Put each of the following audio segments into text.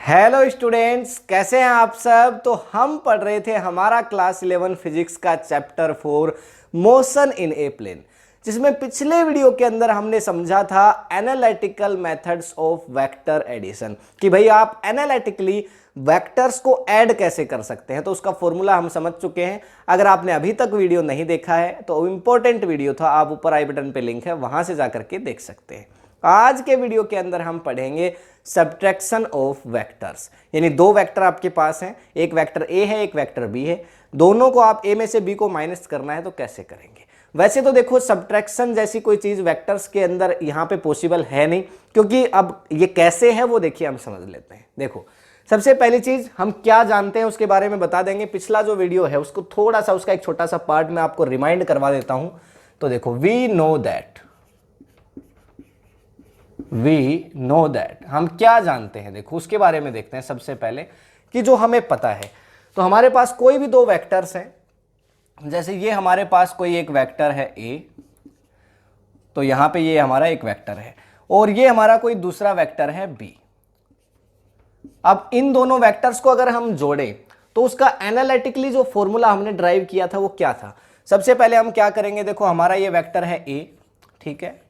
Hello students, कैसे हैं आप सब। तो हम पढ़ रहे थे हमारा क्लास 11 फिजिक्स का chapter 4 motion in a plane, जिसमें पिछले वीडियो के अंदर हमने समझा था analytical methods of vector addition कि भाई आप एनालिटिकली वेक्टर्स को ऐड कैसे कर सकते हैं। तो उसका फॉर्मूला हम समझ चुके हैं। अगर आपने अभी तक वीडियो नहीं देखा है तो इंपॉर्टेंट वीडियो था, आप ऊपर आई बटन पे लिंक है, वहां से जाकर के देख सकते हैं। आज के वीडियो के अंदर हम पढ़ेंगे सब्ट्रैक्शन ऑफ वेक्टर्स, यानी दो वेक्टर आपके पास हैं, एक वेक्टर ए है एक वेक्टर बी है, दोनों को आप ए में से बी को माइनस करना है तो कैसे करेंगे। वैसे तो देखो सब्ट्रैक्शन जैसी कोई चीज वेक्टर्स के अंदर यहाँ पे पॉसिबल है नहीं, क्योंकि अब ये कैसे है वो देखिए हम समझ लेते हैं। देखो सबसे पहली चीज हम क्या जानते हैं उसके बारे में बता देंगे। पिछला जो वीडियो है उसको थोड़ा सा, उसका एक छोटा सा पार्ट मैं आपको रिमाइंड करवा देता हूं। तो देखो वी नो दैट हम क्या जानते हैं, देखो उसके बारे में देखते हैं। सबसे पहले कि जो हमें पता है, तो हमारे पास कोई भी दो वेक्टर्स हैं, जैसे ये हमारे पास कोई एक वेक्टर है ए, तो यहां पे ये हमारा एक वेक्टर है और ये हमारा कोई दूसरा वेक्टर है बी। अब इन दोनों वेक्टर्स को अगर हम जोड़ें तो उसका एनालिटिकली जो फॉर्मूला हमने ड्राइव किया था वो क्या था। सबसे पहले हम क्या करेंगे, देखो हमारा ये वेक्टर है ए, ठीक है।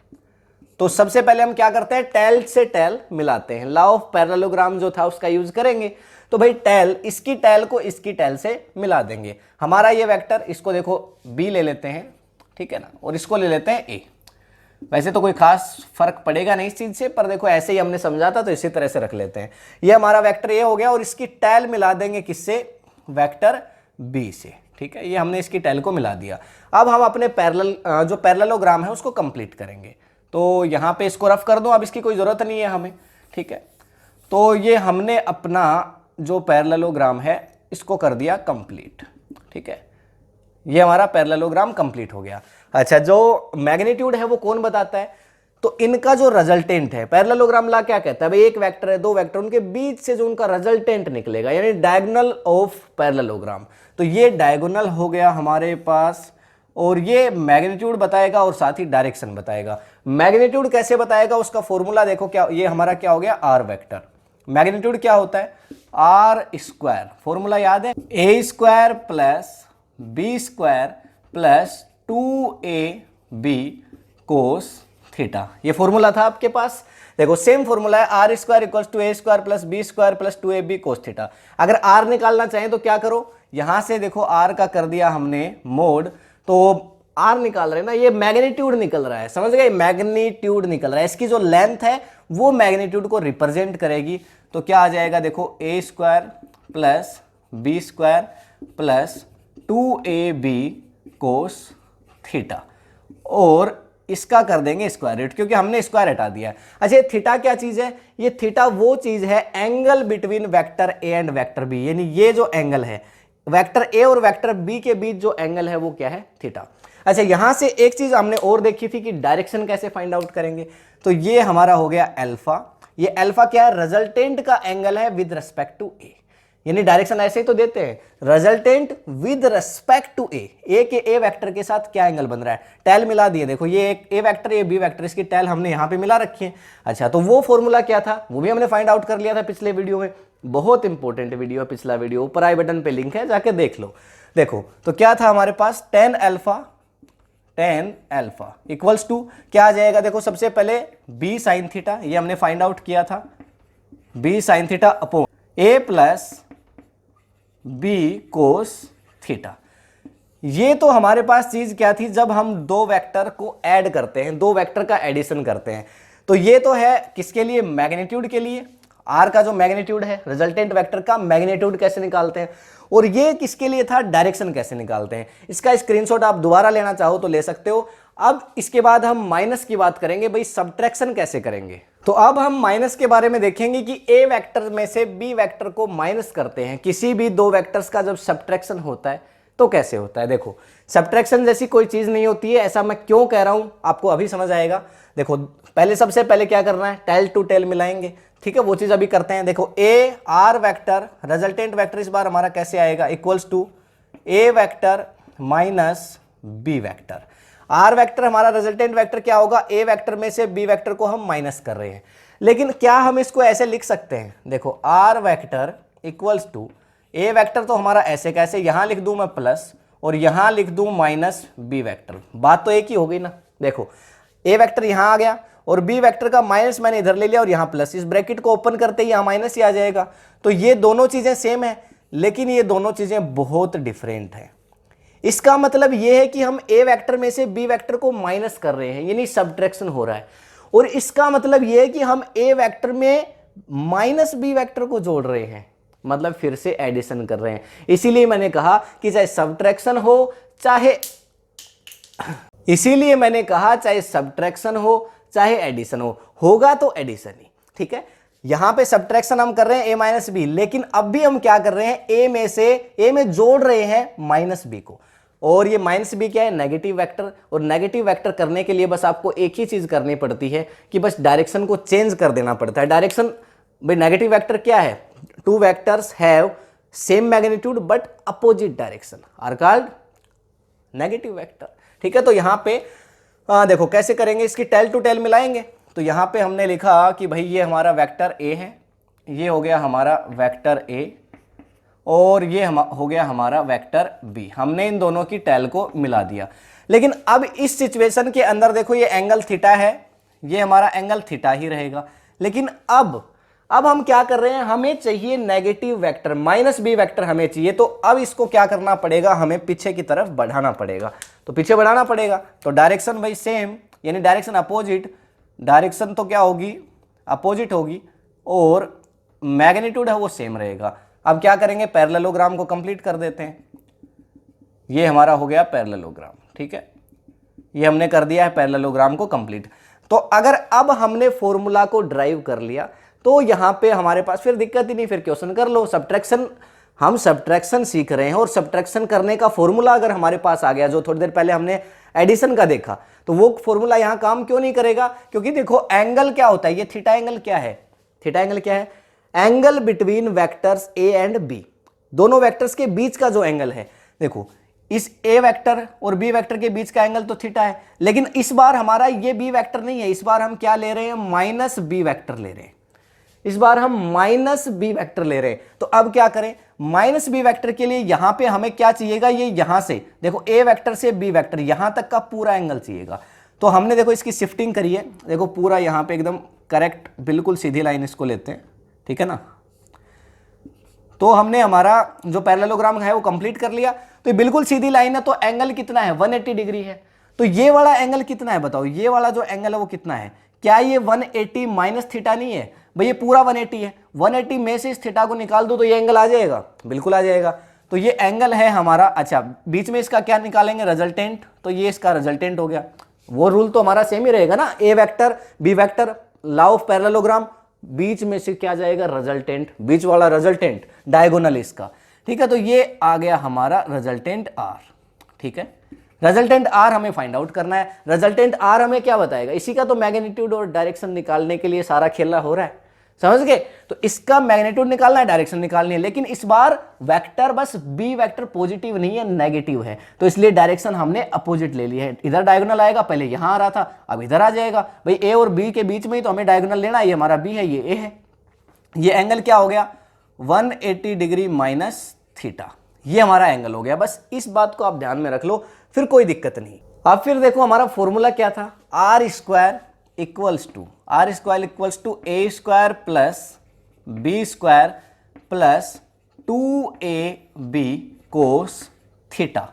तो सबसे पहले हम क्या करते हैं, टेल से टेल मिलाते हैं, लॉ ऑफ पैरेललोग्राम जो था उसका यूज करेंगे। तो भाई टेल, इसकी टेल को इसकी टेल से मिला देंगे। हमारा ये वेक्टर, इसको देखो बी ले लेते हैं, ठीक है ना, और इसको ले लेते हैं ए। वैसे तो कोई खास फर्क पड़ेगा नहीं इस चीज से, पर देखो ऐसे ही हमने समझा था तो इसी तरह से रख लेते हैं। ये हमारा वेक्टर ए हो गया और इसकी टेल मिला देंगे किससे, वेक्टर बी से, ठीक है। ये हमने इसकी टेल को मिला दिया। अब हम अपने जो पैरेललोग्राम है उसको कंप्लीट करेंगे। तो यहां पे इसको रफ कर दो, अब इसकी कोई जरूरत नहीं है हमें, ठीक है। तो ये हमने अपना जो पैरेललोग्राम है इसको कर दिया कंप्लीट, ठीक है। ये हमारा पैरेललोग्राम कंप्लीट हो गया। अच्छा, जो मैग्नीट्यूड है वो कौन बताता है, तो इनका जो रिजल्टेंट है, पैरेललोग्राम ला क्या कहता है, भाई एक वेक्टर है, दो वेक्टर, उनके बीच से जो उनका रिजल्टेंट निकलेगा, यानी डायगोनल ऑफ पैरेललोग्राम। तो ये डायगोनल हो गया हमारे पास, और ये मैग्नीट्यूड बताएगा और साथ ही डायरेक्शन बताएगा। मैग्नीट्यूड कैसे बताएगा, उसका फॉर्मूला देखो क्या, ये हमारा क्या हो गया, आर वेक्टर। मैग्नीट्यूड क्या होता है, आर स्क्वायर, फॉर्मूला याद है, A square plus B square plus 2ab cos theta. ये फॉर्मूला था आपके पास। देखो सेम फॉर्मूला है, R square equals to A square plus B square plus 2ab cos theta. अगर आर निकालना चाहें तो क्या करो, यहां से देखो आर का कर दिया हमने मोड, तो आर निकाल रहे हैं ना, ये मैग्नीट्यूड निकल रहा है, समझ गए, मैग्नीट्यूड निकल रहा है। इसकी जो लेंथ है वो मैग्नीट्यूड को रिप्रेजेंट करेगी। तो क्या आ जाएगा, देखो A square plus B square plus 2ab cos theta, और इसका कर देंगे स्क्वायर रूट, क्योंकि हमने स्क्वायर हटा दिया है। अच्छा, थीटा क्या चीज है, ये थीटा वो चीज है angle between vector A and vector B, यानी ये जो एंगल है वेक्टर ए और वेक्टर बी के बीच जो एंगल है वो क्या है, थीटा। अच्छा, यहां से एक चीज हमने और देखी थी कि डायरेक्शन कैसे फाइंड आउट करेंगे। तो ये हमारा हो गया अल्फा। ये अल्फा क्या है, रिजल्टेंट का एंगल है विद रिस्पेक्ट टू ए, यानी डायरेक्शन ऐसे ही तो देते हैं, रिजल्टेंट विद रिस्पेक्ट टू ए के ए वेक्टर के साथ क्या एंगल बन रहा है, टेल मिला दिए। देखो ये एक ए वेक्टर ये बी वेक्टर, इसकी टेल हमने यहां पे मिला रखी है। अच्छा, तो वो फॉर्मूला क्या था वो भी हमने फाइंड आउट कर लिया था पिछले वीडियो में। बहुत इंपॉर्टेंट वीडियो है पिछला वीडियो, ऊपर आई बटन पे लिंक है, जाके देख लो। देखो तो क्या था हमारे पास, tan अल्फा इक्वल्स टू क्या आ जाएगा, देखो सबसे पहले b साइन थीटा, ये हमने फाइंड आउट किया था, b sine theta upon a plus b cos theta. ये तो हमारे पास चीज क्या थी, जब हम दो वेक्टर को ऐड करते हैं, दो वेक्टर का एडिशन करते हैं। तो ये तो है किसके लिए, मैग्नीट्यूड के लिए, आर का जो मैग्नीट्यूड है, रिजल्टेंट वेक्टर का मैग्नीट्यूड कैसे निकालते हैं। और ये किसके लिए था, डायरेक्शन कैसे निकालते हैं। इसका स्क्रीनशॉट आप दोबारा लेना चाहो तो ले सकते हो। अब इसके बाद हम माइनस की बात करेंगे, भाई सब्ट्रैक्शन कैसे करेंगे। तो अब हम माइनस के बारे में देखेंगे कि ए वेक्टर में से बी वेक्टर को माइनस करते हैं, किसी भी दो वेक्टर्स का जब सब्ट्रैक्शन होता है तो कैसे होता है। देखो सब्ट्रैक्शन जैसी कोई चीज नहीं होती है, ऐसा मैं क्यों कह रहा हूं आपको अभी समझ आएगा। देखो पहले सबसे पहले क्या करना है, टेल टू टेल मिलाएंगे, ठीक है, वो चीज अभी करते हैं। देखो A R vector, resultant vector इस बार हमारा कैसे आएगा, equals to A vector minus B vector. R vector हमारा रिजल्टेंट वेक्टर क्या होगा, ए वेक्टर में से बी वेक्टर को हम माइनस कर रहे हैं। लेकिन क्या हम इसको ऐसे लिख सकते हैं, देखो R vector equals to A vector तो हमारा ऐसे कैसे, यहां लिख दूं मैं प्लस और यहां लिख दूं माइनस बी वेक्टर, बात तो एक ही हो गई ना। देखो ए वेक्टर यहां आ गया और बी वेक्टर का माइनस मैंने इधर ले लिया और यहां प्लस, इस ब्रैकेट को ओपन करते ही यहां माइनस ही आ जाएगा। तो ये दोनों चीजें सेम है, लेकिन ये दोनों चीजें बहुत डिफरेंट है। इसका मतलब ये है कि हम ए वेक्टर में से बी वेक्टर को माइनस कर रहे हैं, यानी सब्ट्रैक्शन हो रहा है, और इसका मतलब ये है कि हम ए वेक्टर में माइनस बी वेक्टर को जोड़ रहे हैं, मतलब फिर से एडिशन कर रहे हैं। इसीलिए मैंने कहा कि चाहे सब्ट्रैक्शन हो चाहे सब्ट्रैक्शन हो चाहे एडिशन हो, होगा तो एडिशन ही, ठीक है। यहां पे सब्ट्रैक्शन हम कर रहे हैं ए माइनस बी, लेकिन अब भी हम क्या कर रहे हैं, ए में जोड़ रहे हैं माइनस बी को, और ये माइनस बी क्या है, नेगेटिव वेक्टर, और नेगेटिव वेक्टर करने के लिए बस आपको एक ही चीज करनी पड़ती है कि बस डायरेक्शन को चेंज कर देना पड़ता है। डायरेक्शन भाई नेगेटिव वेक्टर क्या है, two vectors have same magnitude but opposite direction are called negative vector, ठीक है। तो यहां पे देखो कैसे करेंगे, इसकी टेल टू टेल मिलाएंगे। तो यहां पे हमने लिखा कि भाई ये हमारा वेक्टर ए है, ये हो गया हमारा वेक्टर ए, और ये हो गया हमारा वेक्टर बी। हमने इन दोनों की टेल को मिला दिया। लेकिन अब इस सिचुएशन के अंदर देखो ये एंगल थीटा है, ये हमारा एंगल थीटा ही रहेगा। लेकिन अब हम क्या कर रहे हैं, हमें चाहिए negative vector, minus B vector हमें चाहिए। तो अब इसको क्या करना पड़ेगा, हमें पीछे की तरफ बढ़ाना पड़ेगा। तो पीछे बढ़ाना पड़ेगा तो डायरेक्शन भाई सेम, यानी डायरेक्शन अपोजिट, डायरेक्शन तो क्या होगी, अपोजिट होगी, और मैग्नीट्यूड है वो सेम रहेगा। अब क्या करेंगे, पैरेललोग्राम को कंप्लीट कर देते हैं। ये हमारा हो गया पैरेललोग्राम, ठीक है, ये हमने कर दिया है पैरेललोग्राम को कंप्लीट। तो अगर अब हमने फॉर्मूला को ड्राइव कर लिया तो यहां पे हमारे पास फिर दिक्कत ही नहीं, फिर क्वेश्चन कर लो। सब्ट्रैक्शन, हम सब्ट्रैक्शन सीख रहे हैं और सब्ट्रैक्शन करने का फॉर्मूला अगर हमारे पास आ गया, जो थोड़ी देर पहले हमने एडिशन का देखा, तो वो फॉर्मूला यहां काम क्यों नहीं करेगा, क्योंकि देखो एंगल क्या होता है, ये थीटा एंगल क्या है, थीटा एंगल क्या है, angle between vectors A and B, दोनों वेक्टर्स के बीच का जो एंगल है। देखो इस ए वेक्टर और बी वेक्टर के बीच का एंगल तो थीटा है, लेकिन इस बार हमारा ये बी वेक्टर नहीं है, इस बार हम क्या ले रहे हैं, माइनस बी वेक्टर ले रहे हैं। इस बार हम माइनस बी वेक्टर ले रहे हैं। तो अब क्या करें, माइनस बी वेक्टर के लिए यहां पे हमें क्या चाहिएगा, ये यहां से देखो ए वेक्टर से बी वेक्टर यहां तक का पूरा एंगल चाहिएगा। तो हमने देखो इसकी शिफ्टिंग करी है, देखो पूरा यहां पे एकदम करेक्ट बिल्कुल सीधी लाइन इसको लेते हैं, ठीक है ना। तो हमने हमारा जो पैरेललोग्राम है वो कंप्लीट कर लिया। तो ये बिल्कुल सीधी लाइन है, तो एंगल कितना है, 180 डिग्री है। तो ये वाला एंगल कितना है बताओ, ये वाला जो एंगल है वो कितना है, क्या ये 180 माइनस थीटा नहीं है भाई, ये पूरा 180 है। 180 में से इस थीटा को निकाल दो तो ये एंगल आ जाएगा, बिल्कुल आ जाएगा। तो ये एंगल है हमारा, अच्छा बीच में इसका क्या निकालेंगे, रिजल्टेंट, तो ये इसका रिजल्टेंट हो गया। वो रूल तो हमारा सेम ही रहेगा ना, A vector B vector, law of parallelogram, बीच में से क्या जाएगा, रिजल्टेंट, बीच वाला रिजल्टेंट, डायगोनल इसका, ठीक है। तो ये आ गया हमारा रिजल्टेंट आर, ठीक है। रिजल्टेंट आर हमें फाइंड आउट करना है। रिजल्टेंट आर हमें क्या बताएगा, इसी का तो मैग्नीट्यूड और डायरेक्शन निकालने के लिए सारा खेला हो रहा है, समझ गए। तो इसका मैग्नीट्यूड निकालना है, डायरेक्शन निकालनी है, लेकिन इस बार वेक्टर बस बी वेक्टर पॉजिटिव नहीं है, नेगेटिव है, तो इसलिए डायरेक्शन हमने अपोजिट ले ली है। इधर डायगोनल आएगा, पहले यहां आ रहा था अब इधर आ जाएगा। भाई ए और बी के बीच में ही तो हमें डायगोनल लेना है, ये हमारा बी है, ये ए है। ये एंगल क्या हो गया, 180 डिग्री माइनस थीटा, ये हमारा एंगल हो गया। बस इस बात को आप ध्यान में रख लो, फिर कोई दिक्कत नहीं। अब फिर देखो हमारा फॉर्मूला क्या था, R square equals to A square plus B square plus 2ab cos theta.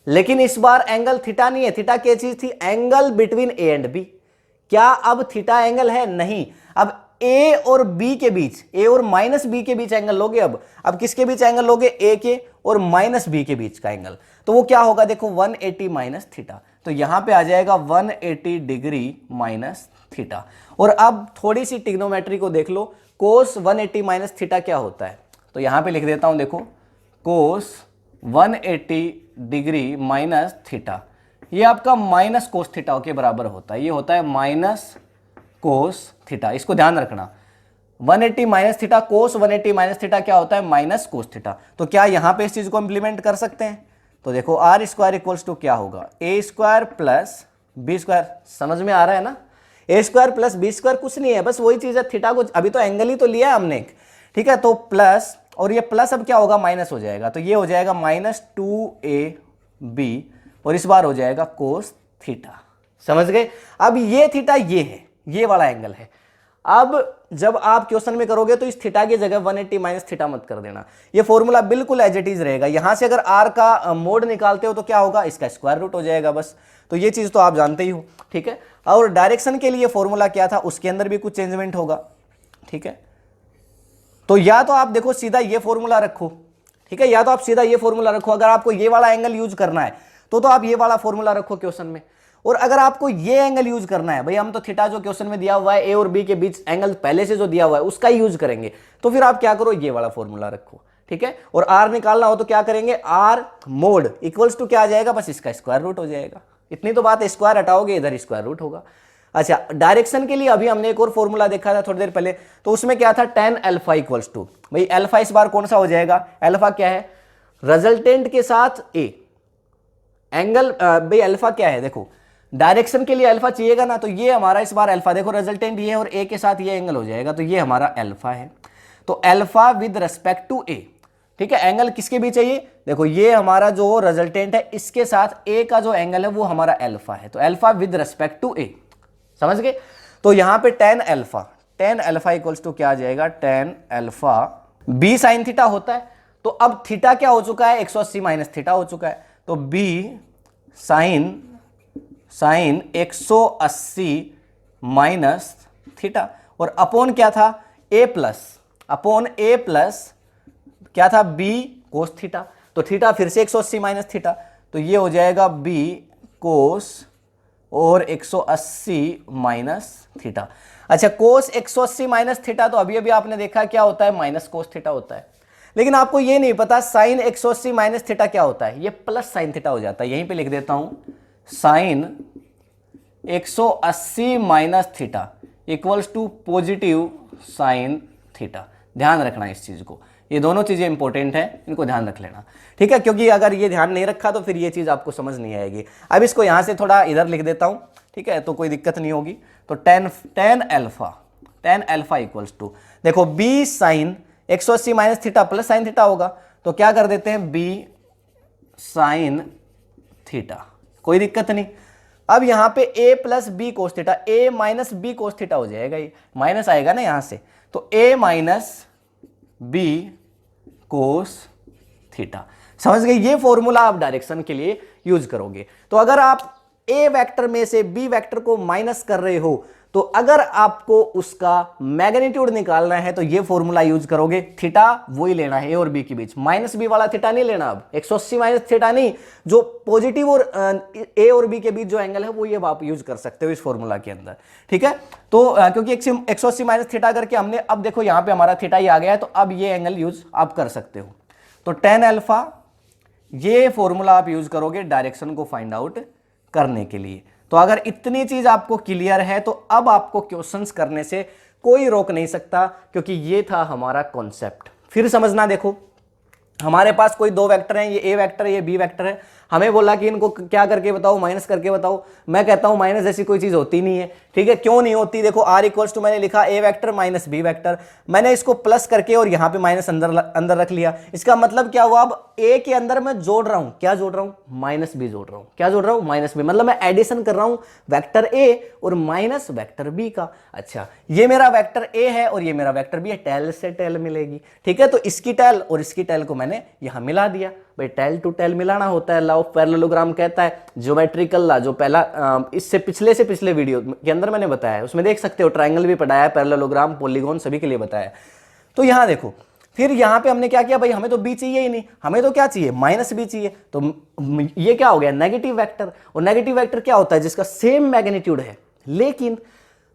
लेकिन इस बार एंगल थीटा नहीं है, थीटा क्या चीज थी, angle between A and B. क्या अब थीटा एंगल है, नहीं। अब ए और बी के बीच, ए और माइनस बी के बीच एंगल लोगे। अब किसके बीच एंगल लोगे, ए के और माइनस बी के बीच का एंगल। तो वो क्या होगा, देखो 180 माइनस थीटा, तो यहां पे आ जाएगा 180 डिग्री माइनस थीटा। और अब थोड़ी सी टिग्नोमेट्री को देख लो, कोस 180 माइनस थीटा क्या होता है, तो यहां पे लिख देता हूं, देखो कोस 180 डिग्री माइनस थीटा, ये आपका माइनस कोस थीटा के बराबर होता है, ये होता है माइनस कोस थीटा। इसको ध्यान रखना, 180 माइनस थीटा, कोस 180 माइनस थीटा क्या होता है, माइनस कोस थीटा। तो क्या यहां पे इस चीज को इंप्लीमेंट कर सकते हैं, तो देखो आर स्क्वायर इक्वल्स टू क्या होगा, ए स्क्वायर प्लस बी स्क्वायर, समझ में आ रहा है ना। ए स्क्वायर प्लस बी स्क्वायर कुछ नहीं है, बस वही चीज है, थीटा को अभी तो एंगल ही तो लिया है हमने, ठीक है। तो प्लस, और ये प्लस अब क्या होगा, माइनस हो जाएगा, तो ये हो जाएगा -2ab और इस बार हो जाएगा कोस थीटा। समझ गए? अब ये थीटा ये है, ये वाला एंगल है। अब जब आप क्वेश्चन में करोगे तो इस थीटा की जगह 180 माइनस थीटा मत कर देना, ये फॉर्मूला बिल्कुल एज इट इज रहेगा। यहां से अगर आर का मोड निकालते हो तो क्या होगा, इसका स्क्वायर रूट हो जाएगा बस। तो ये चीज तो आप जानते ही हो, ठीक है। और डायरेक्शन के लिए फॉर्मूला क्या था, उसके अंदर भी कुछ चेंजमेंट होगा, ठीक है। तो या तो आप देखो सीधा ये फॉर्मूला रखो, ठीक है, या तो आप सीधा ये फॉर्मूला रखो। अगर आपको ये वाला एंगल यूज करना है तो आप ये वाला फॉर्मूला रखो क्वेश्चन में। और अगर आपको ये एंगल यूज करना है, भाई हम तो थीटा जो क्वेश्चन में दिया हुआ है ए और बी के बीच एंगल पहले से जो दिया हुआ है उसका ही यूज करेंगे, तो फिर आप क्या करो, ये वाला फॉर्मूला रखो, ठीक है। और आर निकालना हो तो क्या करेंगे, आर मोड इक्वल्स टू क्या आ जाएगा, बस इसका स्क्वायर रूट हो जाएगा। इतनी तो बात है, स्क्वायर हटाओगे इधर स्क्वायर रूट होगा। अच्छा, डायरेक्शन के लिए अभी हमने एक और फॉर्मूला देखा था थोड़ी देर पहले, तो उसमें क्या था, tan अल्फा इक्वल्स टू, भाई अल्फा इस बार कौन सा हो जाएगा, अल्फा क्या है, रिजल्टेंट के साथ ए एंगल। भाई अल्फा क्या है, देखो डायरेक्शन के लिए अल्फा चाहिएगा ना, तो ये हमारा इस बार अल्फा, देखो रिजल्टेंट ये है और ए के साथ ये एंगल हो जाएगा, तो ये हमारा अल्फा है। तो अल्फा विद रेस्पेक्ट टू ए, ठीक है। एंगल किसके बीच है ये, देखो ये हमारा जो रिजल्टेंट है इसके साथ ए का जो एंगल है वो हमारा अल्फा है, तो अल्फा विद रेस्पेक्ट टू ए, समझ गए। तो यहां पे tan अल्फा इक्वल्स टू क्या आ जाएगा, tan alpha b sin theta होता है। तो अब थीटा क्या हो चुका है, 180 माइनस थीटा हो चुका है, तो b sin 180 माइनस थीटा, और अपॉन क्या था, a प्लस क्या था, b कोस थीटा। तो थीटा फिर से 180 माइनस थीटा, तो ये हो जाएगा b कोस और 180 माइनस थीटा। अच्छा, कोस 180 माइनस थीटा तो अभी अभी आपने देखा क्या होता है, माइनस कोस थीटा होता है। लेकिन आपको ये नहीं पता साइन 180 माइनस थीटा क्या होता है, ये प्लस साइन थीटा हो जाता है। यहीं पे लिख देता हूं, sine 180 minus theta equals to positive sine theta. ध्यान रखना इस चीज को, ये दोनों चीजें इंपॉर्टेंट है, इनको ध्यान रख लेना, ठीक है, क्योंकि अगर ये ध्यान नहीं रखा तो फिर ये चीज आपको समझ नहीं आएगी। अब इसको यहां से थोड़ा इधर लिख देता हूं, ठीक है, तो कोई दिक्कत नहीं होगी। तो tan अल्फा इक्वल्स टू, देखो b sine 180 minus theta plus sine theta होगा, तो क्या कर देते हैं, b साइन थीटा, कोई दिक्कत नहीं। अब यहां पे a plus B cos theta, a minus B cos theta हो जाएगा, ये माइनस आएगा ना यहां से, तो a minus B cos theta. समझ गए, ये फॉर्मूला आप डायरेक्शन के लिए यूज करोगे। तो अगर आप ए वेक्टर में से बी वेक्टर को माइनस कर रहे हो, तो अगर आपको उसका मैग्नीट्यूड निकालना है तो ये फॉर्मूला यूज करोगे, थीटा वही लेना है ए और बी के बीच, माइनस बी वाला थीटा नहीं लेना। अब 180 माइनस थीटा नहीं, जो पॉजिटिव और ए और बी के बीच जो एंगल है वो ये आप यूज कर सकते हो इस फॉर्मूला के अंदर, ठीक है। तो क्योंकि 180 माइनस थीटा करके हमने, अब देखो यहां पे हमारा थीटा ही आ गया है, तो अब ये एंगल यूज आप कर सकते हो। तो tan अल्फा, ये फॉर्मूला आप यूज करोगे डायरेक्शन को फाइंड आउट करने के लिए। तो अगर इतनी चीज आपको क्लियर है तो अब आपको क्वेश्चंस करने से कोई रोक नहीं सकता, क्योंकि ये था हमारा कॉन्सेप्ट। फिर समझना, देखो हमारे पास कोई दो वेक्टर हैं, ये ए वेक्टर है, ये बी वेक्टर है। हमें बोला कि इनको क्या करके बताओ, माइनस करके बताओ। मैं कहता हूं माइनस जैसी कोई चीज होती नहीं है, ठीक है। क्यों नहीं होती, देखो आर इक्वल्स टू मैंने लिखा ए वेक्टर माइनस बी वेक्टर, मैंने इसको प्लस करके और यहां पे माइनस अंदर रख लिया। इसका मतलब क्या हुआ, अब ए के अंदर मैं जोड़ रहा हूं, क्या जोड़ रहा हूं, माइनस बी जोड़ रहा हूं। क्या जोड़ रहा हूं, माइनस बी, मतलब मैं एडिशन कर रहा हूं वेक्टर ए और माइनस वेक्टर बी का। अच्छा, ये मेरा वेक्टर ए है और ये मेरा वेक्टर बी है, टेल से टेल मिलेगी, ठीक है। तो इसकी टेल और इसकी टेल को मैंने यहां मिला दिया। भाई टेल टू टेल मिलाना होता है, लॉ ऑफ पैरेललोग्राम कहता है, ज्योमेट्रिकल लॉ, जो पहला इससे पिछले वीडियो के अंदर मैंने बताया है, उसमें देख सकते हो, ट्रायंगल भी पढ़ाया है, पैरेललोग्राम, पॉलीगॉन सभी के लिए बताया है। तो यहां देखो, फिर यहां पे हमने क्या किया, भाई हमें तो बी चाहिए ही नहीं, हमें तो क्या चाहिए, माइनस बी चाहिए। तो ये क्या हो गया, नेगेटिव वेक्टर। और नेगेटिव वेक्टर क्या होता है, जिसका सेम मैग्नीट्यूड है लेकिन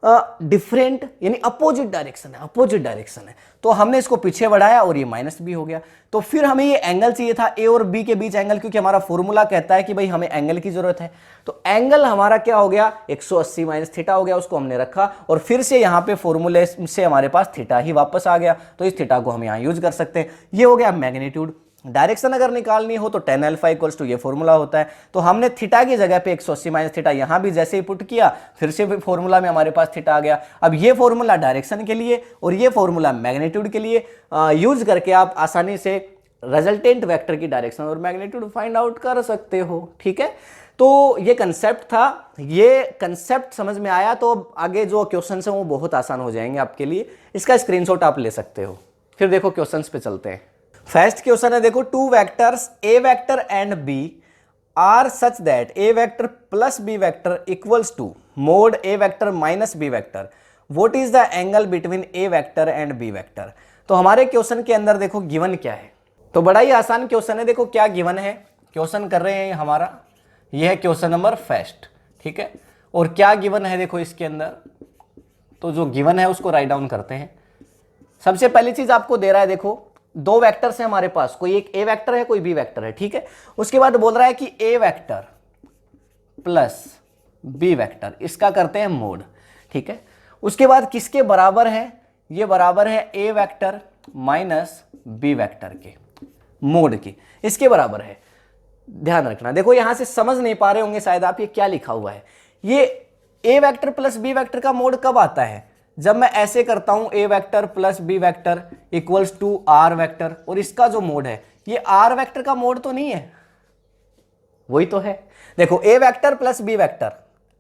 डिफरेंट, यानी अपोजिट डायरेक्शन है। तो हमने इसको पीछे बढ़ाया और ये माइनस बी हो गया। तो फिर हमें ये एंगल चाहिए था ए और बी के बीच एंगल, क्योंकि हमारा फॉर्मूला कहता है कि भाई हमें एंगल की जरूरत है। तो एंगल हमारा क्या हो गया, 180 माइनस थीटा हो गया, उसको हमने रखा और फिर से यहाँ पे फॉर्मूले से हमारे पास थीटा ही वापस आ गया। तो इस थीटा को हम यहाँ यूज कर सकते हैं। ये हो गया मैग्नीट्यूड, डायरेक्शन अगर निकालनी हो तो tan अल्फा इक्वल्स टू ये फॉर्मूला होता है। तो हमने थीटा की जगह पे 180 माइनस थीटा यहाँ भी जैसे ही पुट किया, फिर से फॉर्मूला में हमारे पास थीटा आ गया। अब ये फॉर्मूला डायरेक्शन के लिए और ये फॉर्मूला मैग्नीट्यूड के लिए यूज करके आप आसानी से रिजल्टेंट वेक्टर की डायरेक्शन और मैग्नीट्यूड फाइंड आउट कर सकते हो। ठीक है, तो ये कंसेप्ट था, ये कंसेप्ट समझ में आया तो आगे जो क्वेश्चन है वो बहुत आसान हो जाएंगे आपके लिए। इसका स्क्रीनशॉट आप ले सकते हो। फिर देखो क्वेश्चंस पे चलते हैं। फर्स्ट क्वेश्चन है, देखो two vectors A vector and B are such that A vector plus B vector equals to mod A vector minus B vector, what is the angle between A vector and B vector. तो हमारे question के अंदर देखो given क्या है, तो बड़ा ही आसान क्वेश्चन है। देखो क्या गिवन है, क्वेश्चन कर रहे हैं हमारा, यह है क्वेश्चन नंबर फर्स्ट। ठीक है, और क्या गिवन है देखो इसके अंदर, तो जो गिवन है उसको राइट डाउन करते हैं। सबसे पहली चीज आपको दे रहा है, देखो दो वेक्टर्स हैं हमारे पास, कोई एक ए वेक्टर है कोई बी वेक्टर है। ठीक है, उसके बाद बोल रहा है कि ए वेक्टर प्लस बी वेक्टर, इसका करते हैं मोड। ठीक है, उसके बाद किसके बराबर है, ये बराबर है ए वेक्टर माइनस बी वेक्टर के मोड की, इसके बराबर है। ध्यान रखना, देखो यहां से समझ नहीं पा रहे होंगे शायद आप, ये क्या लिखा हुआ है। ये A vector plus B vector का मोड कब आता है, जब मैं ऐसे करता हूं A vector plus B vector equals to R vector, और इसका जो मोड है ये आर वेक्टर का मोड तो नहीं है, वही तो है। देखो ए वेक्टर प्लस बी वेक्टर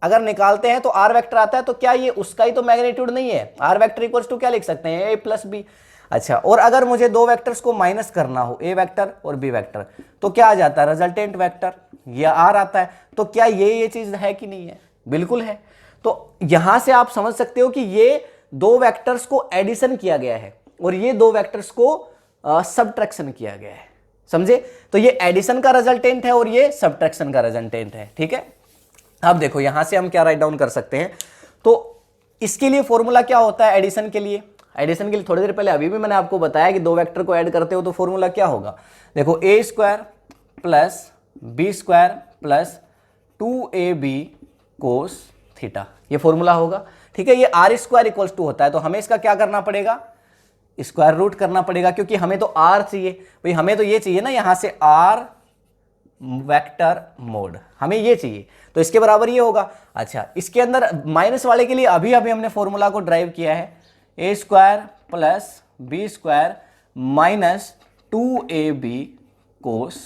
अगर निकालते हैं तो आर वेक्टर आता है, तो क्या ये उसका ही तो मैग्नीट्यूड नहीं है। आर वेक्टर इक्वल्स टू क्या लिख सकते हैं, ए प्लस बी। अच्छा, और अगर मुझे दो वेक्टर्स को माइनस करना हो, ए वेक्टर और बी वेक्टर, तो क्या आ जाता है, रिजल्टेंट वेक्टर, ये आर आता है। तो क्या ये चीज है कि नहीं है, बिल्कुल है। तो यहां से आप समझ सकते हो कि ये दो वेक्टर्स को एडिशन किया गया है और ये दो वेक्टर्स को सबट्रैक्शन किया गया है, समझे। तो ये एडिशन का रिजल्टेंट है और ये सबट्रैक्शन का रिजल्टेंट है। ठीक है, अब देखो यहां से हम क्या राइट डाउन कर सकते हैं, तो इसके लिए फॉर्मूला क्या होता है एडिशन के लिए। एडिशन के लिए थोड़ी देर पहले अभी भी मैंने आपको बताया कि दो वेक्टर को ऐड करते हो तो फॉर्मूला क्या होगा। देखो A square plus B square plus 2ab cos theta, ये फॉर्मूला होगा। ठीक है, ये आर स्क्वायर इक्वल्स टू होता है, तो हमें इसका क्या करना पड़ेगा, स्क्वायर रूट करना पड़ेगा, क्योंकि हमें तो आर चाहिए भाई, हमें तो ये चाहिए ना यहां से आर वेक्टर मोड, हमें ये चाहिए, तो इसके बराबर ये होगा। अच्छा, इसके अंदर माइनस वाले के लिए अभी हमने फॉर्मूला को ड्राइव किया है, A square plus B square minus 2ab cos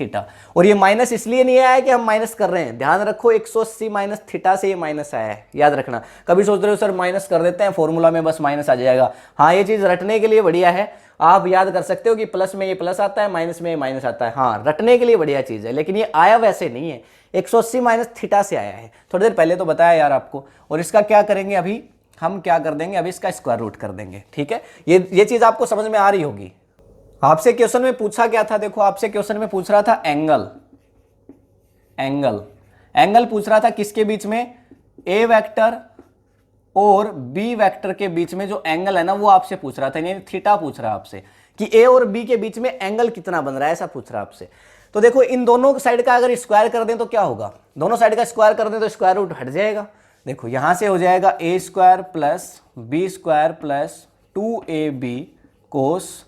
theta. और ये माइनस इसलिए नहीं आया कि हम माइनस कर रहे हैं, ध्यान रखो 180 माइनस थीटा से ये माइनस आया है, याद रखना। कभी सोच रहे हो सर माइनस कर देते हैं फॉर्मूला में बस माइनस आ जाएगा, हाँ ये चीज रटने के लिए बढ़िया है। आप याद कर सकते हो कि प्लस में ये प्लस आता है, माइनस में ये माइनस आता है, हाँ रटने के लिए बढ़िया चीज है, लेकिन ये आया वैसे नहीं है, 180 माइनस थीटा से आया है। थोड़ी देर पहले तो बताया यार आपको। और इसका क्या करेंगे, अभी हम क्या कर देंगे, अभी इसका स्क्वायर रूट कर देंगे। ठीक है, ये चीज आपको समझ में आ रही होगी। आपसे क्वेश्चन में पूछा क्या था, देखो आपसे क्वेश्चन में पूछ रहा था एंगल पूछ रहा था किसके बीच में, ए वेक्टर और बी वेक्टर के बीच में जो एंगल है ना वो आपसे पूछ रहा था, यानी थीटा पूछ रहा है आपसे कि ए और बी के बीच में एंगल कितना बन रहा है, ऐसा पूछ रहा है आपसे। तो देखो इन दोनों साइड का अगर स्क्वायर कर दें तो क्या होगा, दोनों साइड का स्क्वायर कर दें तो स्क्वायर रूट हट जाएगा। देखो यहां से हो जाएगा A square plus B square plus 2ab cos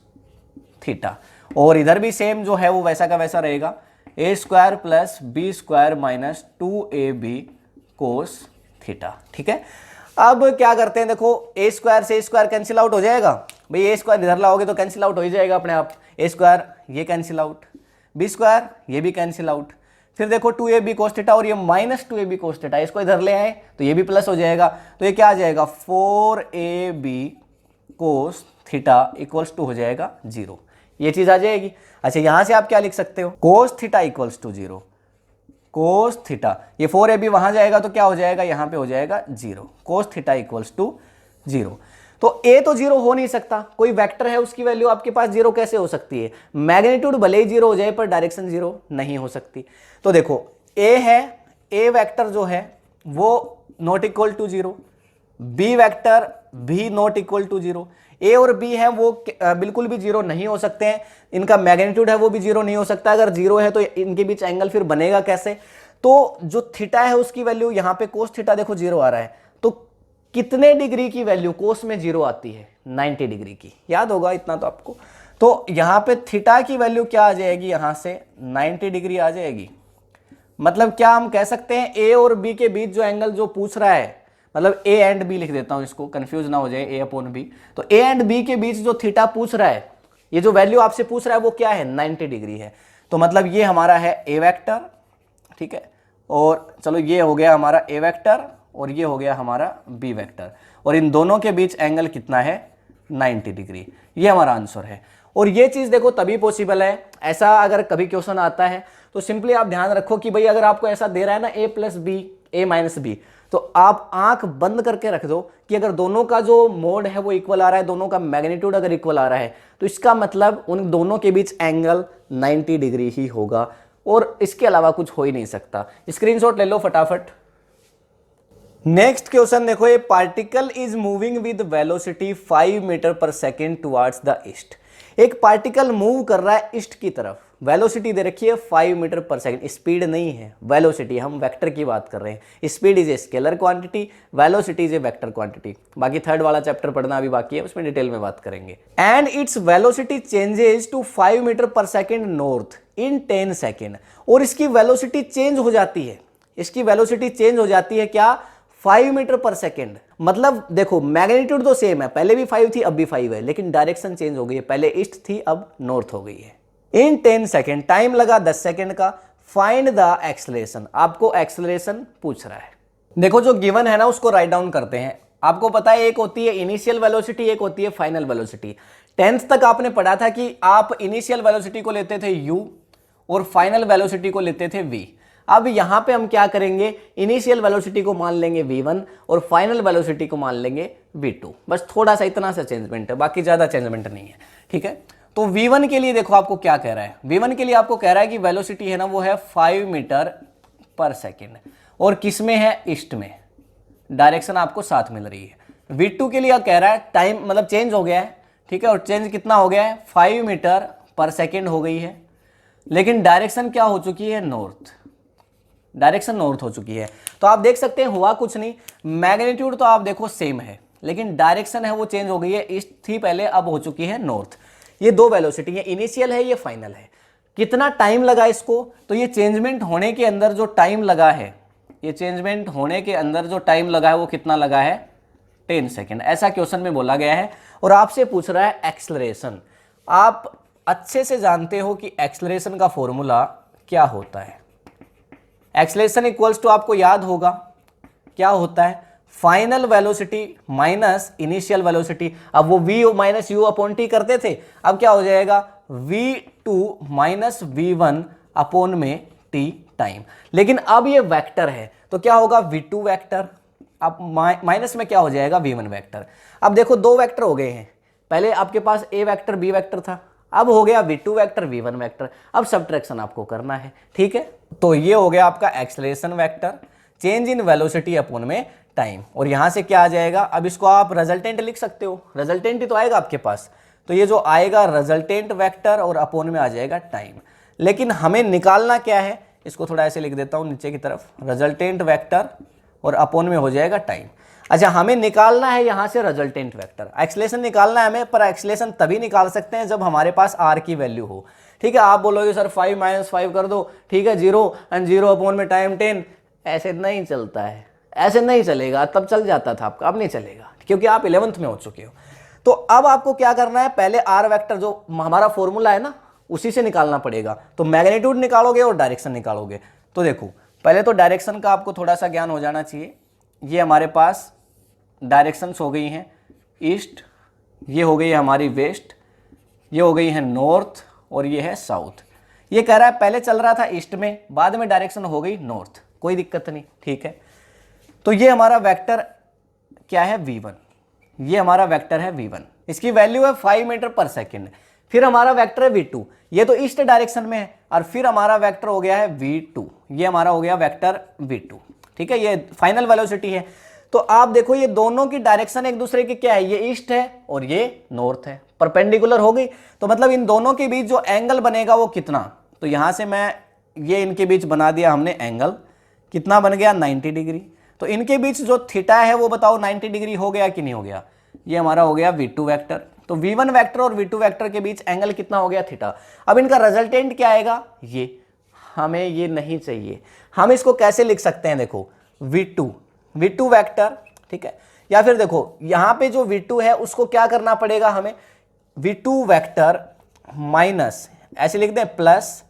theta, और इधर भी सेम जो है वो वैसा का वैसा रहेगा, A square plus B square minus 2ab cos theta. ठीक है, अब क्या करते हैं, देखो ए स्क्वायर से ए स्क्वायर कैंसिल आउट हो जाएगा भाई, ए स्क्वायर इधर लाओगे तो कैंसिल आउट हो ही जाएगा अपने आप, ए स्क्वायर ये कैंसिल आउट, बी स्क्वायर ये भी कैंसिल आउट, फिर देखो 2ab कोस थीटा और ये माइनस 2ab कोस थीटा, इसको इधर ले आए तो ये भी प्लस हो जाएगा, तो ये क्या आ जाएगा 4ab cos theta equals to हो जाएगा 0, ये चीज आ जाएगी। अच्छा, यहां से आप क्या लिख सकते हो, cos theta equals to 0, cos theta, ये 4ab वहां जाएगा तो क्या हो जाएगा, यहां पे हो जाएगा 0, कोस थीटा इक्वल्स टू 0। तो a तो 0 हो नहीं सकता, कोई वेक्टर है उसकी वैल्यू आपके पास 0 कैसे हो सकती है, मैग्नीट्यूड भले ही 0 हो जाए पर डायरेक्शन 0 नहीं हो सकती। तो देखो a है, a वेक्टर जो है वो not equal to 0, b vector भी नॉट इक्वल टू 0, a और b है वो बिल्कुल भी 0 नहीं हो सकते हैं, इनका मैग्नीट्यूड है वो भी 0 नहीं हो सकता, अगर 0 है तो इनके बीच एंगल फिर बनेगा कैसे। तो जो थीटा है उसकी वैल्यू यहाँ पे कोस थीटा देखो 0 आ रहा है, तो कितने डिग्री की वैल्यू कोस में 0 आती है, 90 डिग्री की, याद होगा इतना तो आपको। तो यहाँ पे थीटा की वैल्यू क्या आ जाएगी, यहाँ से 90 डिग्री आ जाएगी। मतलब क्या हम कह सकते हैं ए और बी के बीच जो एंगल जो पूछ रहा है, मतलब ए एंड बी लिख देता हूं इसको, कंफ्यूज ना हो जाए, ए अपॉन बी। तो ए एंड बी के बीच जो थीटा पूछ रहा है, ये जो वैल्यू आपसे पूछ रहा है वो क्या है, 90 डिग्री है। तो मतलब ये हमारा है ए वेक्टर, ठीक है, और चलो ये हो गया हमारा ए वेक्टर और ये हो गया हमारा बी वेक्टर, और इन दोनों के बीच एंगल कितना है, 90 डिग्री। ये हमारा आंसर है। और ये चीज देखो तभी पॉसिबल है, ऐसा अगर कभी क्वेश्चन आता है तो सिंपली आप ध्यान रखो कि भाई अगर आपको ऐसा दे रहा है ना ए प्लस बी, ए माइनस बी, तो आप आंख बंद करके रख दो कि अगर दोनों का जो मोड है वो इक्वल आ रहा है, दोनों का मैग्नीट्यूड अगर इक्वल आ रहा है, तो इसका मतलब उन दोनों के बीच एंगल 90 डिग्री ही होगा, और इसके अलावा कुछ हो ही नहीं सकता। स्क्रीनशॉट ले लो फटाफट। नेक्स्ट क्वेश्चन देखो, a particle is moving with velocity 5 metre per second towards the east. एक पार्टिकल मूव कर रहा है ईस्ट की तरफ, वेलोसिटी दे रखी है 5 मीटर पर सेकंड, स्पीड नहीं है, वेलोसिटी, हम वेक्टर की बात कर रहे हैं। Speed is a scalar quantity, velocity is a vector quantity. बाकी थर्ड वाला चैप्टर पढ़ना अभी बाकी है, उसमें डिटेल में बात करेंगे। And its velocity changes to 5 metre per second north in 10 second. और इसकी वेलोसिटी चेंज हो जाती है, इसकी वेलोसिटी चेंज हो जाती है क्या, 5 मीटर पर सेकेंड। मतलब देखो मैग्नीट्यूड तो सेम है, पहले भी 5 थी अब भी 5 है, लेकिन डायरेक्शन चेंज हो गई है, पहले ईस्ट थी अब नॉर्थ हो गई है। इन 10 सेकेंड, टाइम लगा 10 सेकेंड का। फाइंड द एक्सेलरेशन, आपको एक्सेलरेशन पूछ रहा है। देखो जो गिवन है ना उसको राइट डाउन करते हैं। आपको पता है एक होती है इनिशियल वेलोसिटी, एक होती है फाइनल वेलोसिटी। 10th तक आपने पढ़ा था कि आप इनिशियल वेलोसिटी को लेते थे u और फाइनल वेलोसिटी को लेते थे v। अब यहां पे हम क्या करेंगे, इनिशियल वेलोसिटी को मान लेंगे v1 और फाइनल वेलोसिटी को मान लेंगे v2। बस थोड़ा सा इतना सा चेंजमेंट है, बाकी ज्यादा चेंजमेंट नहीं है, ठीक है। तो v1 के लिए देखो आपको क्या कह रहा है, v1 के लिए आपको कह रहा है कि वेलोसिटी है ना वो है 5 मीटर पर सेकेंड, और किस में है, ईस्ट में, डायरेक्शन आपको साथ मिल रही है। v2 के लिए कह रहा है टाइम मतलब चेंज हो गया है, ठीक है, और चेंज कितना हो गया है, 5 मीटर पर सेकेंड हो गई है, लेकिन डायरेक्शन क्या हो चुकी है, नॉर्थ, डायरेक्शन नॉर्थ हो चुकी है। तो आप देख सकते हैं हुआ कुछ नहीं, मैग्नीट्यूड तो आप देखो सेम है, लेकिन डायरेक्शन है वो चेंज हो गई है, ईस्ट थी पहले अब हो चुकी है नॉर्थ। ये दो वेलोसिटी है, इनिशियल है ये फाइनल है। कितना टाइम लगा इसको, तो ये चेंजमेंट होने के अंदर जो टाइम लगा है, ये चेंजमेंट होने के अंदर जो टाइम लगा है वो कितना लगा है, 10 सेकेंड, ऐसा क्वेश्चन में बोला गया है। और आपसे पूछ रहा है एक्सेलरेशन। आप अच्छे से जानते हो कि एक्सेलरेशन का फॉर्मूला क्या होता है। एक्सेलरेशन इक्वल्स टू आपको याद होगा क्या होता है, final velocity minus initial velocity. अब वो v minus you upon T करते थे, अब क्या हो जाएगा, v2 माइनस v1 अपॉन में t टाइम। लेकिन अब ये वेक्टर है तो क्या होगा, v2 वेक्टर, अब माइनस में क्या हो जाएगा, v1 वेक्टर। अब देखो दो वेक्टर हो गए हैं, पहले आपके पास a वेक्टर b वेक्टर था, अब हो गया v2 वेक्टर v1 वेक्टर। अब सब्ट्रैक्शन आपको करना है, ठीक है। तो ये हो गया आपका acceleration vector, change in velocity upon में टाइम, और यहां से क्या आ जाएगा, अब इसको आप रिजल्टेंट लिख सकते हो, रिजल्टेंट ही तो आएगा आपके पास, तो ये जो आएगा रिजल्टेंट वेक्टर और अपॉन में आ जाएगा टाइम। लेकिन हमें निकालना क्या है, इसको थोड़ा ऐसे लिख देता हूं नीचे की तरफ, रिजल्टेंट वेक्टर और अपॉन में हो जाएगा टाइम। अच्छा, हमें निकालना है यहां से रिजल्टेंट वेक्टर, एक्सेलरेशन निकालना है हमें, पर एक्सेलरेशन तभी निकाल सकते हैं जब हमारे पास r की वैल्यू हो, ठीक है। आप बोलोगे सर 5 माइनस 5 कर दो, ठीक है, 0 एंड 0 अपॉन में टाइम 10, ऐसे नहीं चलता है, ऐसे नहीं चलेगा, तब चल जाता था आपका, अब नहीं चलेगा क्योंकि आप 11th में हो चुके हो। तो अब आपको क्या करना है, पहले r वेक्टर जो हमारा फॉर्मूला है ना उसी से निकालना पड़ेगा। तो मैग्नीट्यूड निकालोगे और डायरेक्शन निकालोगे। तो देखो पहले तो डायरेक्शन का आपको थोड़ा सा ज्ञान हो जाना चाहिए। ये हमारे पास डायरेक्शंस हो गई हैं ईस्ट, ये हो गई है हमारी वेस्ट, ये हो गई है नॉर्थ और ये है साउथ। ये कह रहा है पहले चल रहा था ईस्ट में, बाद में डायरेक्शन हो गई नॉर्थ, कोई दिक्कत नहीं, ठीक है। तो ये हमारा वेक्टर क्या है, v1, ये हमारा वेक्टर है v1, इसकी वैल्यू है 5 मीटर पर सेकेंड। फिर हमारा वेक्टर है v2, ये तो ईस्ट डायरेक्शन में है, और फिर हमारा वेक्टर हो गया है v2, ये हमारा हो गया वेक्टर v2, ठीक है, ये फाइनल वेलोसिटी है। तो आप देखो ये दोनों की डायरेक्शन एक दूसरे की क्या है, ये ईस्ट है और ये नॉर्थ है, परपेंडिकुलर हो गई। तो मतलब इन दोनों के बीच जो एंगल बनेगा वो कितना, तो यहां से मैं ये इनके बीच बना दिया हमने एंगल, कितना बन गया, 90 डिग्री। तो इनके बीच जो थीटा है वो बताओ 90 डिग्री हो गया कि नहीं हो गया, ये हमारा हो गया v2 वेक्टर, तो v1 वेक्टर और v2 वेक्टर के बीच एंगल कितना हो गया, थीटा। अब इनका रिजल्टेंट क्या आएगा, ये हमें ये नहीं चाहिए। हम इसको कैसे लिख सकते हैं, देखो v2 वेक्टर, ठीक है, या फिर देखो यहां पे जो v2 है उसको क्या करना पड़ेगा हमें, v2 वेक्टर माइनस, ऐसे लिख दें, प्लस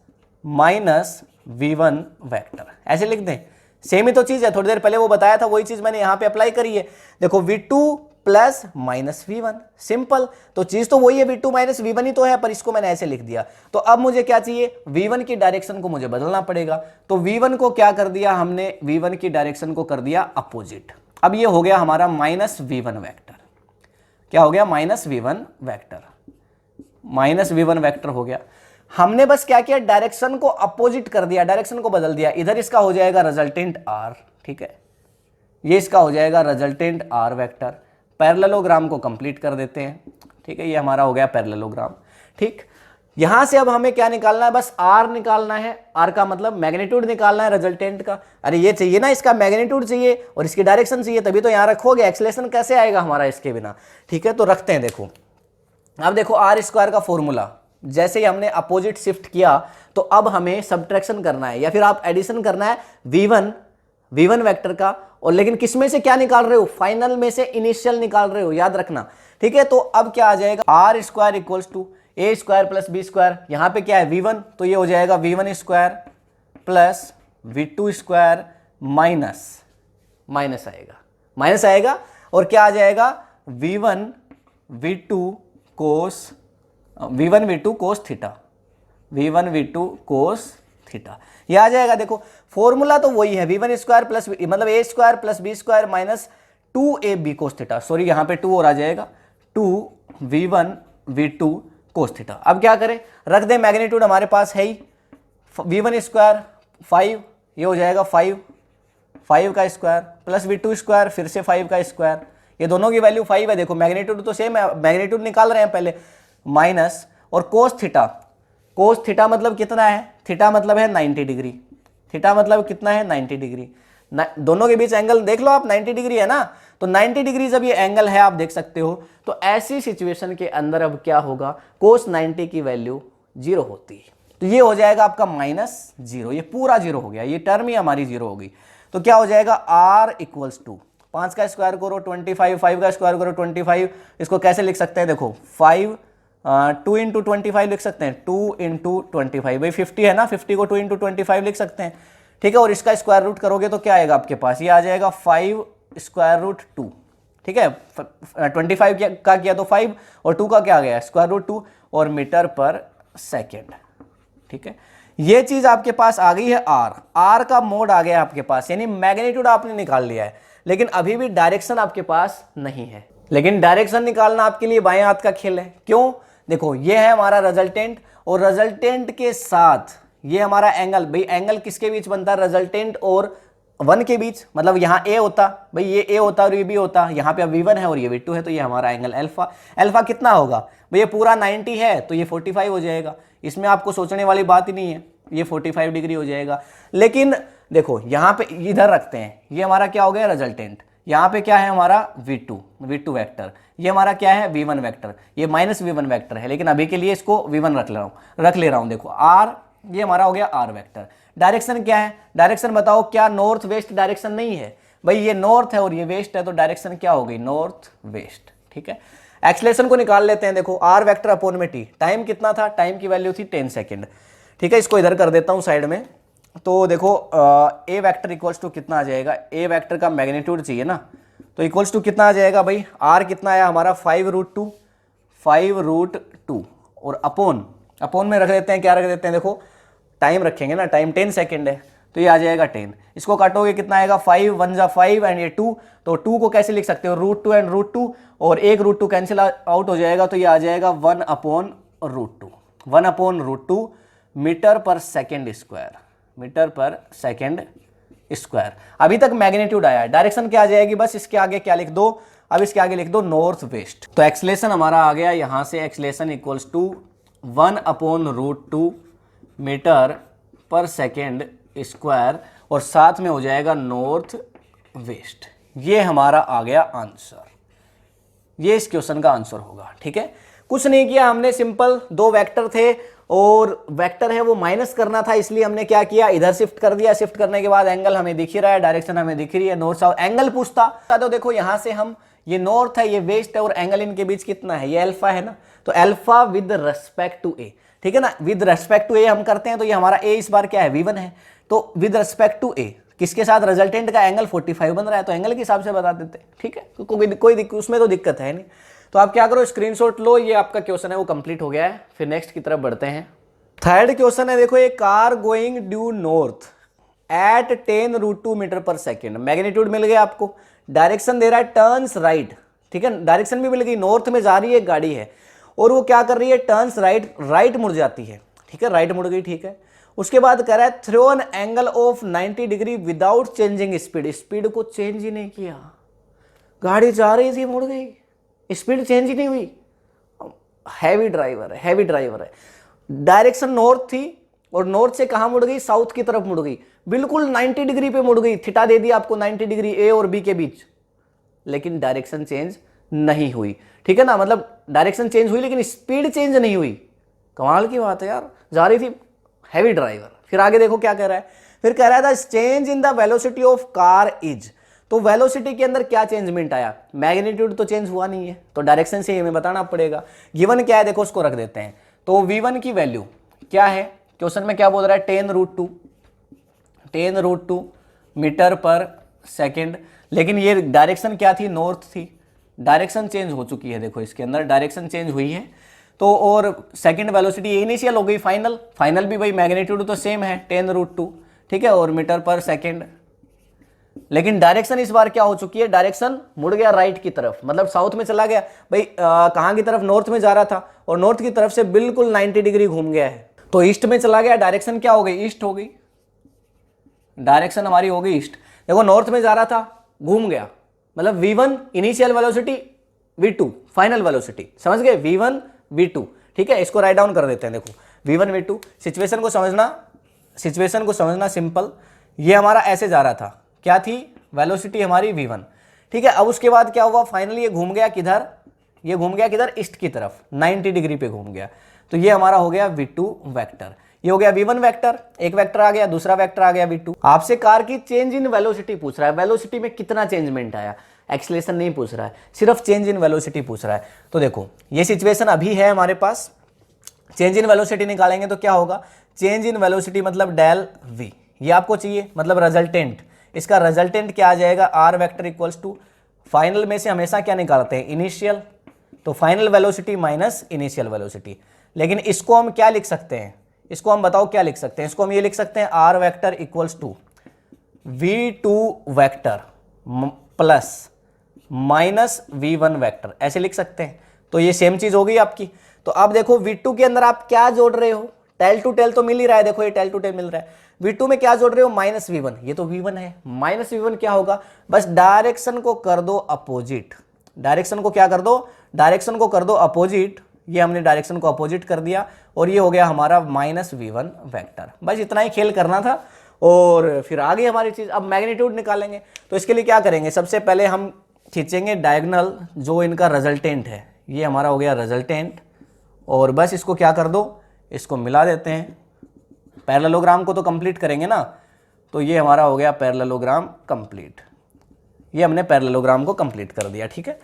माइनस v1 वेक्टर, ऐसे लिख दें। सेम ही तो चीज है, थोड़ी देर पहले वो बताया था, वही चीज मैंने यहां पे अप्लाई करी है। देखो v2 plus minus v1, simple, तो चीज तो वही है, v2 माइनस v1 ही तो है, पर इसको मैंने ऐसे लिख दिया। तो अब मुझे क्या चाहिए, v1 की डायरेक्शन को मुझे बदलना पड़ेगा। तो v1 को क्या कर दिया हमने, v1 की डायरेक्शन को कर दिया अपोजिट। अब ये हो गया हमारा माइनस v1 वेक्टर, क्या हो गया, minus v1 vector, minus v1 vector हो गया। हमने बस क्या किया, डायरेक्शन को अपोजिट कर दिया, डायरेक्शन को बदल दिया। इधर इसका हो जाएगा रिजल्टेंट r, ठीक है, ये इसका हो जाएगा रिजल्टेंट r वेक्टर। पैरेललोग्राम को कंप्लीट कर देते हैं, ठीक है, ये हमारा हो गया पैरेललोग्राम, ठीक। यहां से अब हमें क्या निकालना है, बस r निकालना है, r का मतलब मैग्नीट्यूड निकालना है रिजल्टेंट का। अरे ये चाहिए ना, इसका मैग्नीट्यूड चाहिए और इसकी डायरेक्शन चाहिए, तभी तो यहां रखोगे, एक्सेलेरेशन कैसे आएगा हमारा इसके बिना, ठीक है। तो रखते हैं, देखो अब देखो आर स्क्वायर का फॉर्मूला, जैसे ही हमने अपोजिट शिफ्ट किया तो अब हमें सब्ट्रैक्शन करना है या फिर आप एडिशन करना है v1 वेक्टर का, और लेकिन किस में से क्या निकाल रहे हो, फाइनल में से इनिशियल निकाल रहे हो, याद रखना, ठीक है। तो अब क्या आ जाएगा, R square equals to A square plus B square, यहां पे क्या है v1, तो ये हो जाएगा v1 square plus v2 square minus आएगा और क्या आ जाएगा, v1 v2 कोस थीटा, ये आ जाएगा। देखो फॉर्मूला तो वही है, v1 स्क्वायर प्लस मतलब A square plus B square minus 2ab cos theta, sorry यहाँ पे 2 और आ जाएगा, 2v1 v2 कोस थीटा। अब क्या करें, रख दें, मैग्नीट्यूड हमारे पास है ही, v1 स्क्वायर 5, ये हो जाएगा 5 का स्क्वायर प्लस v2 स्क्वायर फिर से 5 का स्क्वायर, ये दोनों की वैल्यू 5 है, देखो मैग्नीट्यूड तो सेम है, मैग्नीट्यूड निकाल रहे हैं पहले, माइनस और कोस थीटा मतलब कितना है, थीटा मतलब है 90 डिग्री, थीटा मतलब कितना है 90 डिग्री, दोनों के बीच एंगल देख लो आप, 90 डिग्री है ना, तो 90 डिग्री जब ये एंगल है आप देख सकते हो, तो ऐसी सिचुएशन के अंदर अब क्या होगा, कोस 90 की वैल्यू 0 होती है, तो ये हो जाएगा आपका -0, ये पूरा 0 हो गया, ये टर्म ही हमारी 0 होगी। तो क्या हो जाएगा, r इक्वल्स टू 5 का स्क्वायर करो 25, 5 का स्क्वायर करो 25, इसको कैसे लिख सकते हैं, देखो 2 इंटू 25 लिख सकते हैं, 2 इंटू 25, भाई 50 है ना, 50 को 2 इंटू 25 लिख सकते हैं, ठीक है। और इसका स्क्वायर रूट करोगे तो क्या आएगा आपके पास, ये आ जाएगा 5 स्क्वायर रूट 2, ठीक है, 25 का किया तो 5 और 2 का क्या आ गया, स्क्वायर रूट 2 और मीटर पर सेकेंड, ठीक है। ये चीज आपके पास आ गई है, आर का मोड आ गया आपके पास, यानी मैग्नीट्यूड आपने निकाल लिया है, लेकिन अभी भी डायरेक्शन आपके पास नहीं है। लेकिन डायरेक्शन निकालना आपके लिए बाएं हाथ का खेल है, क्यों, देखो ये है हमारा रिजल्टेंट और रिजल्टेंट के साथ ये हमारा एंगल, भाई एंगल किसके बीच बनता है, रिजल्टेंट और 1 के बीच, मतलब यहाँ ए होता, भाई ये ए होता और ये बी होता, यहाँ पे अब v1 है और ये v2 है, तो ये हमारा एंगल अल्फा कितना होगा, भाई ये पूरा 90 है तो ये 45 हो जाएगा, इसमें आपको सोचने वाली बात ही नहीं है, ये 45 डिग्री हो जाएगा। लेकिन देखो यहाँ पे इधर रखते हैं, ये हमारा क्या हो गया रिजल्टेंट, यहाँ पे क्या है हमारा v2 वेक्टर, ये हमारा क्या है v1 वेक्टर, ये -v1 वेक्टर है, लेकिन अभी के लिए इसको v1 रख ले रहा हूँ। देखो r, ये हमारा हो गया r वेक्टर। डायरेक्शन क्या है, डायरेक्शन बताओ, क्या नॉर्थ वेस्ट डायरेक्शन नहीं है, भाई ये नॉर्थ है और ये वेस्ट है, तो डायरेक्शन क्या हो गई, नॉर्थ वेस्ट, ठीक है। एक्सलेशन को निकाल लेते हैं, देखो r वेक्टर अपॉन में t, टाइम कितना था, टाइम की वैल्यू थी 10 सेकेंड, ठीक है। इसको इधर कर देता हूँ साइड में, तो देखो a वेक्टर इक्वल्स टू कितना आ जाएगा, a वेक्टर का मैग्नीट्यूड चाहिए ना, तो इक्वल्स टू कितना आ जाएगा भाई, r कितना आया हमारा 5√2 और अपॉन में रख देते हैं, क्या रख देते हैं, देखो टाइम रखेंगे ना, टाइम 10 सेकेंड है, तो ये आ जाएगा 10, इसको काटोगे कितना आएगा, 5 1 जा 5 एंड ये 2, तो 2 को कैसे लिख सकते हो, √2 एंड √2 और एक √2 कैंसिल आउट हो जाएगा, तो ये आ जाएगा 1/√2 मीटर पर सेकेंड स्क्वायर। अभी तक मैग्नीट्यूड आया है, डायरेक्शन क्या आ जाएगी, बस इसके आगे क्या लिख दो, अब इसके आगे लिख दो नॉर्थ वेस्ट। तो एक्सलेशन हमारा आ गया यहां से, acceleration equals to 1/√2 metre per second square और साथ में हो जाएगा नॉर्थ वेस्ट। ये हमारा आ गया आंसर, ये इस क्वेश्चन का आंसर होगा, ठीक है। कुछ नहीं किया हमने, सिंपल दो वेक्टर थे और वेक्टर है वो माइनस करना था, इसलिए हमने क्या किया, इधर शिफ्ट कर दिया। शिफ्ट करने के बाद एंगल हमें दिख ही रहा है, डायरेक्शन हमें दिख रही है, नॉर्थ साउथ। एंगल पूछता तो देखो यहां से हम, ये नॉर्थ है ये वेस्ट है और एंगल इनके बीच कितना है, ये अल्फा है ना, तो अल्फा विद रेस्पेक्ट टू ए, ठीक है ना, विद रेस्पेक्ट टू ए हम करते हैं, तो ये हमारा ए इस बार क्या है, V1 है, तो विद रेस्पेक्ट टू ए किसके साथ, रिजल्टेंट का एंगल 45 बन रहा है, तो एंगल के हिसाब से बता देते, ठीक है, कोई उसमें तो दिक्कत है नहीं। तो आप क्या करो, स्क्रीनशॉट लो, ये आपका क्वेश्चन है वो कंप्लीट हो गया है। फिर नेक्स्ट की तरफ बढ़ते हैं। थर्ड क्वेश्चन है, देखो ये car going due north at 10√2 metre per second, magnitude मिल गया आपको, डायरेक्शन दे रहा है टर्न्स राइट, ठीक है, डायरेक्शन भी मिल गई, नॉर्थ में जा रही है गाड़ी है और वो क्या कर रही है, टर्न्स राइट, राइट मुड़ जाती है, ठीक है, राइट मुड़ गई, ठीक है। उसके बाद कह रहा है through an angle of 90 degree without changing speed, speed को चेंज ही नहीं किया, गाड़ी जा रही थी मुड़ गई, स्पीड चेंज ही नहीं हुई। हैवी ड्राइवर है, हैवी ड्राइवर है। डायरेक्शन नॉर्थ थी और नॉर्थ से कहां मुड़ गई, साउथ की तरफ मुड़ गई, बिल्कुल 90 डिग्री पे मुड़ गई, थीटा दे दिया आपको 90 डिग्री ए और बी के बीच, लेकिन डायरेक्शन चेंज नहीं हुई, ठीक है ना, मतलब डायरेक्शन चेंज हुई लेकिन स्पीड चेंज नहीं हुई। कमाल की बात है यार, जा रही थी, हैवी ड्राइवर। फिर आगे देखो क्या कह रहा है, फिर कह रहा था change in the velocity of car is, तो वेलोसिटी के अंदर क्या चेंजमेंट आया, मैग्नीट्यूड तो चेंज हुआ नहीं है, तो डायरेक्शन से हमें बताना पड़ेगा। गिवन क्या है देखो, उसको रख देते हैं। तो V1 की वैल्यू क्या है, क्वेश्चन में क्या बोल रहा है, 10√2 मीटर पर सेकेंड, लेकिन ये डायरेक्शन क्या थी, नॉर्थ थी, डायरेक्शन चेंज हो चुकी है, देखो इसके अंदर डायरेक्शन चेंज हुई है, तो और सेकंड वेलोसिटी इनिशियल हो गई, फाइनल, फाइनल भी भाई मैग्नीट्यूड तो सेम है 10√2, ठीक है, और मीटर पर सेकेंड, लेकिन डायरेक्शन इस बार क्या हो चुकी है, डायरेक्शन मुड़ गया राइट की तरफ, मतलब साउथ में चला गया भाई, कहां की तरफ, नॉर्थ में जा रहा था और नॉर्थ की तरफ से बिल्कुल 90 डिग्री घूम गया है, तो ईस्ट में चला गया, डायरेक्शन क्या हो गई, ईस्ट हो गई, डायरेक्शन हमारी हो गई ईस्ट। देखो नॉर्थ में जा रहा था, घूम गया, मतलब V1 initial velocity, V2 final velocity, समझ गए, V1 V2, ठीक है, इसको राइट डाउन कर देते हैं। देखो V1 V2, सिचुएशन को समझना सिंपल, ये हमारा ऐसे जा रहा था, क्या थी, वेलोसिटी हमारी V1, ठीक है। अब उसके बाद क्या हुआ, फाइनली ये घूम गया किधर, ये घूम गया किधर, ईस्ट की तरफ, 90 डिग्री पे घूम गया, तो ये हमारा हो गया V2 वेक्टर, ये हो गया V1 वेक्टर, एक वेक्टर आ गया, दूसरा वेक्टर आ गया V2। आपसे कार की चेंज इन वेलोसिटी पूछ रहा है, वेलोसिटी में कितना चेंजमेंट आया, एक्सीलरेशन नहीं पूछ रहा है, सिर्फ चेंज इन वेलोसिटी पूछ रहा है। तो देखो ये सिचुएशन अभी है हमारे पास, चेंज इन वेलोसिटी निकालेंगे तो क्या होगा, चेंज इन वेलोसिटी मतलब डेल V, ये आपको चाहिए, मतलब रिजल्टेंट, इसका रिजल्टेंट क्या आ जाएगा, R vector equals to, final में से हमेशा क्या निकालते हैं, इनिशियल, तो final velocity minus initial velocity, लेकिन इसको हम क्या लिख सकते हैं, इसको हम बताओ क्या लिख सकते हैं, इसको हम ये लिख सकते हैं R vector equals to V2 vector plus minus V1 vector, ऐसे लिख सकते हैं। तो ये सेम चीज हो गई आपकी। तो अब देखो V2 के अंदर आप क्या जोड़ रहे हो, टेल टू टेल तो मिल ही रहा है, देखो ये टेल टू टेल मिल रहा है, V2 में क्या जोड़ रहे हो, माइनस V1, ये तो V1 है, माइनस V1 क्या होगा, बस डायरेक्शन को कर दो अपोजिट, डायरेक्शन को क्या कर दो, डायरेक्शन को कर दो अपोजिट, ये हमने डायरेक्शन को अपोजिट कर दिया और ये हो गया हमारा माइनस V1 वेक्टर, बस इतना ही खेल करना था और फिर आ गई हमारी चीज। अब मैग्नीट्यूड निकालेंगे, तो इसके लिए क्या करेंगे, सबसे पहले हम खींचेंगे डायगोनल जो इनका रिजल्टेंट है, ये हमारा हो गया रिजल्टेंट, और बस इसको क्या कर दो, इसको मिला देते हैं, पैरेललोग्राम को तो कंप्लीट करेंगे ना, तो ये हमारा हो गया पैरेललोग्राम कंप्लीट, ये हमने पैरेललोग्राम को कंप्लीट कर दिया, ठीक है।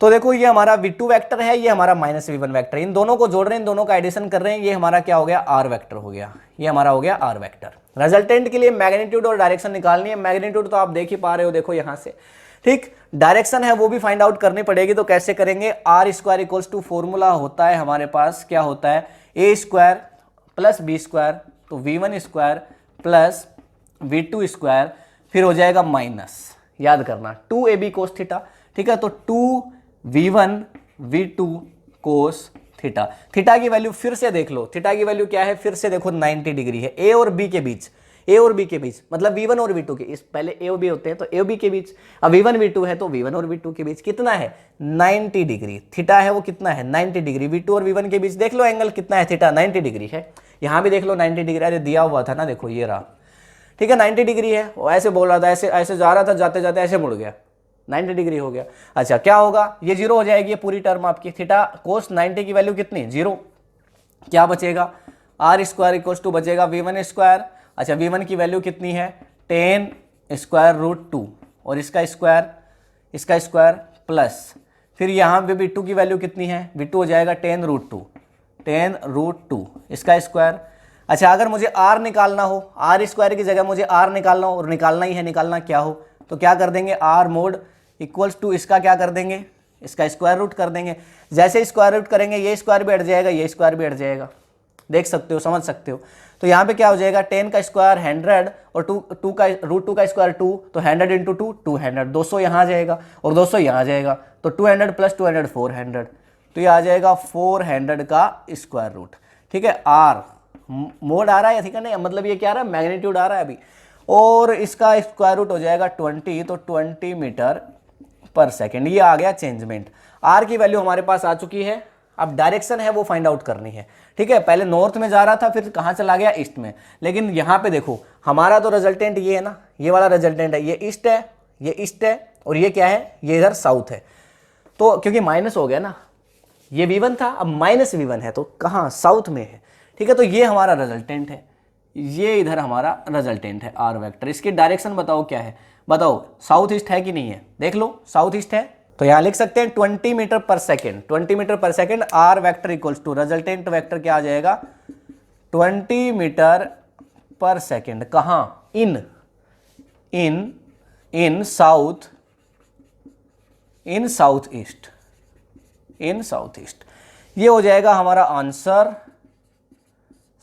तो देखो ये हमारा V2 वेक्टर है, ये हमारा माइनस V1 वेक्टर, इन दोनों को जोड़ रहे हैं, इन दोनों का एडिशन कर रहे हैं, ये हमारा क्या हो गया, R वेक्टर हो गया, ये हमारा हो गया R वेक्टर। रिजल्टेंट के लिए मैग्नीट्यूड और डायरेक्शन निकालनी है, मैग्नीट्यूड तो आप देख ही पा रहे हो, देखो यहां से, ठीक, डायरेक्शन है वो भी फाइंड आउट करनी पड़ेगी, तो कैसे करेंगे, R square equals to formula होता है हमारे पास, क्या होता है, A square plus B square, तो V1 square plus V2 square, फिर हो जाएगा माइनस, याद करना 2AB कोस थीटा, ठीक है, तो 2V1 V2 cos theta, theta की वैल्यू फिर से देख लो, थीटा की वैल्यू क्या है, फिर से देखो 90 डिग्री है, A और B के बीच, A और B के बीच, मतलब V1 और V2 के, इस पहले A और B होते हैं तो A और B के बीच, अब V1 V2 है तो V1 और V2 के बीच कितना है, 90 डिग्री, थीटा है वो कितना है, 90 डिग्री, V2 और V1 के बीच देख लो एंगल कितना है, थीटा 90 डिग्री है, यहां भी देख लो 90 डिग्री, अरे दिया हुआ था ना, देखो ये रहा, ठीक है, 90 डिग्री है, वो ऐसे बोल रहा था, ऐसे ऐसे जा रहा था, जाते जाते ऐसे मुड़ गया, 90 डिग्री हो गया। अच्छा क्या होगा, ये 0 हो जाएगी ये पूरी टर्म आपकी, थीटा कोस 90 की वैल्यू कितनी, 0। क्या बचेगा, आर स्क्वायर इक्वल्स टू बचेगा V1 स्क्वायर। अच्छा V1 की वैल्यू कितनी है, 10 स्क्वायर रूट 2, और इसका स्क्वायर प्लस, फिर यहाँ पे V2 की वैल्यू कितनी है, V2 हो जाएगा 10 रूट 2, इसका स्क्वायर। अच्छा अगर मुझे R निकालना हो, R स्क्वायर की जगह मुझे R निकालना हो, और निकालना ही है, निकालना क्या हो, तो क्या कर देंगे, R मोड इक्वल्स टू इसका क्या कर देंगे, इसका स्क्वायर रूट कर देंगे। जैसे स्क्वायर रूट करेंगे ये स्क्वायर भी हट जाएगा, ये स्क्वायर भी हट जाएगा, देख सकते हो, समझ सकते हो। तो यहाँ पे क्या हो जाएगा, 10 का स्क्वायर 100 और टू का रूट 2 का स्क्वायर 2, तो 100 इंटू 2 200, 200 यहाँ आ जाएगा और 200 यहाँ आ जाएगा, तो 200 प्लस 200 400, तो ये आ जाएगा 400 का स्क्वायर रूट। ठीक है, आर मोड आ रहा है, ठीक है ना, मतलब ये क्या आ रहा है, मैग्नीट्यूड आ रहा है अभी, और इसका स्क्वायर रूट हो जाएगा 20, तो 20 मीटर पर सेकेंड, ये आ गया चेंजमेंट। आर की वैल्यू हमारे पास आ चुकी है, अब डायरेक्शन है वो फाइंड आउट करनी है। ठीक है, पहले नॉर्थ में जा रहा था, फिर कहाँ चला गया, ईस्ट में, लेकिन यहाँ पे देखो हमारा तो रिजल्टेंट ये है ना, ये वाला रिजल्टेंट है, ये ईस्ट है, ये ईस्ट है, और ये क्या है, ये इधर साउथ है। तो क्योंकि माइनस हो गया ना, ये V1 था, अब माइनस V1 है, तो कहाँ, साउथ में है। ठीक है, तो ये हमारा रिजल्टेंट है, ये इधर हमारा रिजल्टेंट है आर वेक्टर। इसकी डायरेक्शन बताओ क्या है, बताओ, साउथ ईस्ट है कि नहीं है, देख लो साउथ ईस्ट है, तो यहां लिख सकते हैं 20 metre per second, 20 metre per second, R vector equals to resultant vector क्या आ जाएगा, 20 मीटर पर सेकेंड, कहां, इन साउथ ईस्ट, ये हो जाएगा हमारा आंसर।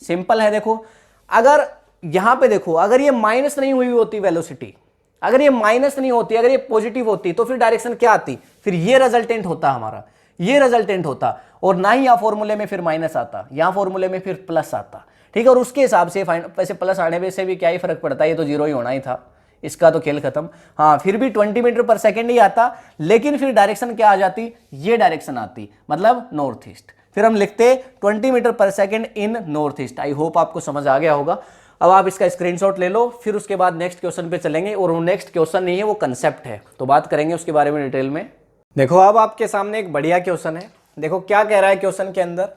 सिंपल है। देखो अगर यहां पे देखो, अगर ये माइनस नहीं हुई होती वेलोसिटी, अगर ये माइनस नहीं होती, अगर ये पॉजिटिव होती, तो फिर डायरेक्शन क्या आती, फिर ये रिजल्टेंट होता हमारा, ये रिजल्टेंट होता, और ना ही यहां फॉर्मूले में फिर माइनस आता, यहां फॉर्मूले में फिर प्लस आता। ठीक है, और उसके हिसाब से वैसे प्लस आने में से भी क्या ही फर्क पड़ता है, ये तो 0 ही होना ही था, इसका तो खेल खत्म। हाँ, फिर भी 20 मीटर पर सेकेंड ही आता, लेकिन फिर डायरेक्शन क्या आ जाती, ये डायरेक्शन आती, मतलब नॉर्थ ईस्ट। फिर हम लिखते 20 metre per second in north east. I hope आपको समझ आ गया होगा। अब आप इसका स्क्रीनशॉट ले लो, फिर उसके बाद नेक्स्ट क्वेश्चन पे चलेंगे, और वो नेक्स्ट क्वेश्चन नहीं है, वो कंसेप्ट है, तो बात करेंगे उसके बारे में डिटेल में। देखो अब आपके सामने एक बढ़िया क्वेश्चन है, देखो क्या कह रहा है क्वेश्चन के अंदर,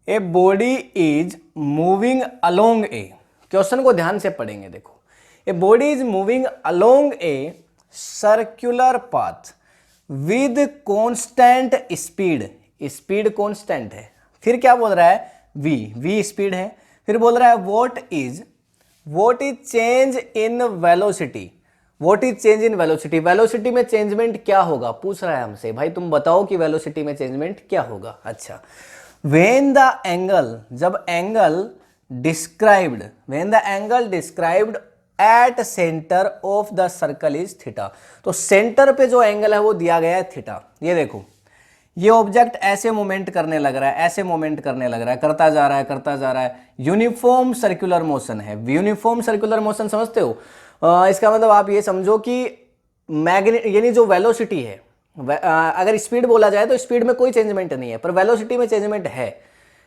a body is moving along A, question को ध्यान से पढ़ेंगे। देखो a body is moving along a circular path with constant speed, speed constant है, फिर क्या बोल रहा है, v स्पीड है, फिर बोल रहा है what is change in velocity, what is change in velocity, velocity में चेंजमेंट क्या होगा, पूछ रहा है हमसे, भाई तुम बताओ कि वेलोसिटी में चेंजमेंट क्या होगा। अच्छा, व्हेन द एंगल, जब angle described, when the angle described at centre of the circle is theta, तो सेंटर पे जो एंगल है वो दिया गया है थीटा। ये देखो ये ऑब्जेक्ट ऐसे मूवमेंट करने लग रहा है, ऐसे मूवमेंट करने लग रहा है, करता जा रहा है, यूनिफॉर्म सर्कुलर मोशन है। यूनिफॉर्म सर्कुलर मोशन समझते हो, इसका मतलब आप ये समझो कि मैग्नेट, यानी जो वेलोसिटी है, अगर स्पीड बोला जाए तो स्पीड में कोई चेंजमेंट नहीं है, पर वेलोसिटी में चेंजमेंट है,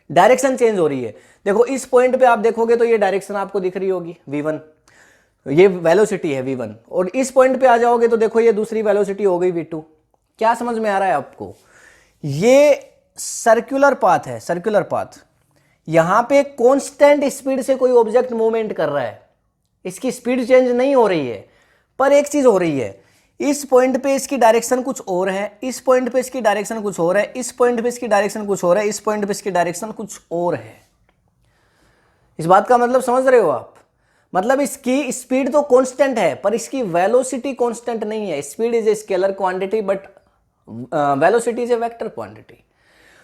डायरेक्शन चेंज हो रही है। देखो इस पॉइंट पे आप देखोगे तो ये डायरेक्शन आपको दिख रही होगी v1, ये वेलोसिटी है v1, और इस पॉइंट पे आ जाओगे तो देखो ये दूसरी वेलोसिटी हो गई v2। क्या समझ में आ रहा है आपको, ये सर्कुलर पाथ है, सर्कुलर पाथ, यहां पे कांस्टेंट स्पीड से कोई ऑब्जेक्ट मूवमेंट कर रहा है, इसकी स्पीड चेंज नहीं हो रही है, पर एक चीज हो रही है, इस पॉइंट पे इसकी डायरेक्शन कुछ और है, इस पॉइंट पे इसकी डायरेक्शन कुछ और है, इस पॉइंट पे इसकी डायरेक्शन कुछ और है, इस पॉइंट पे इसकी डायरेक्शन कुछ और है। इस बात का मतलब समझ रहे हो आप, मतलब इसकी स्पीड तो कांस्टेंट है, पर इसकी वेलोसिटी कांस्टेंट नहीं है। Speed is a scalar quantity but velocity is a vector quantity.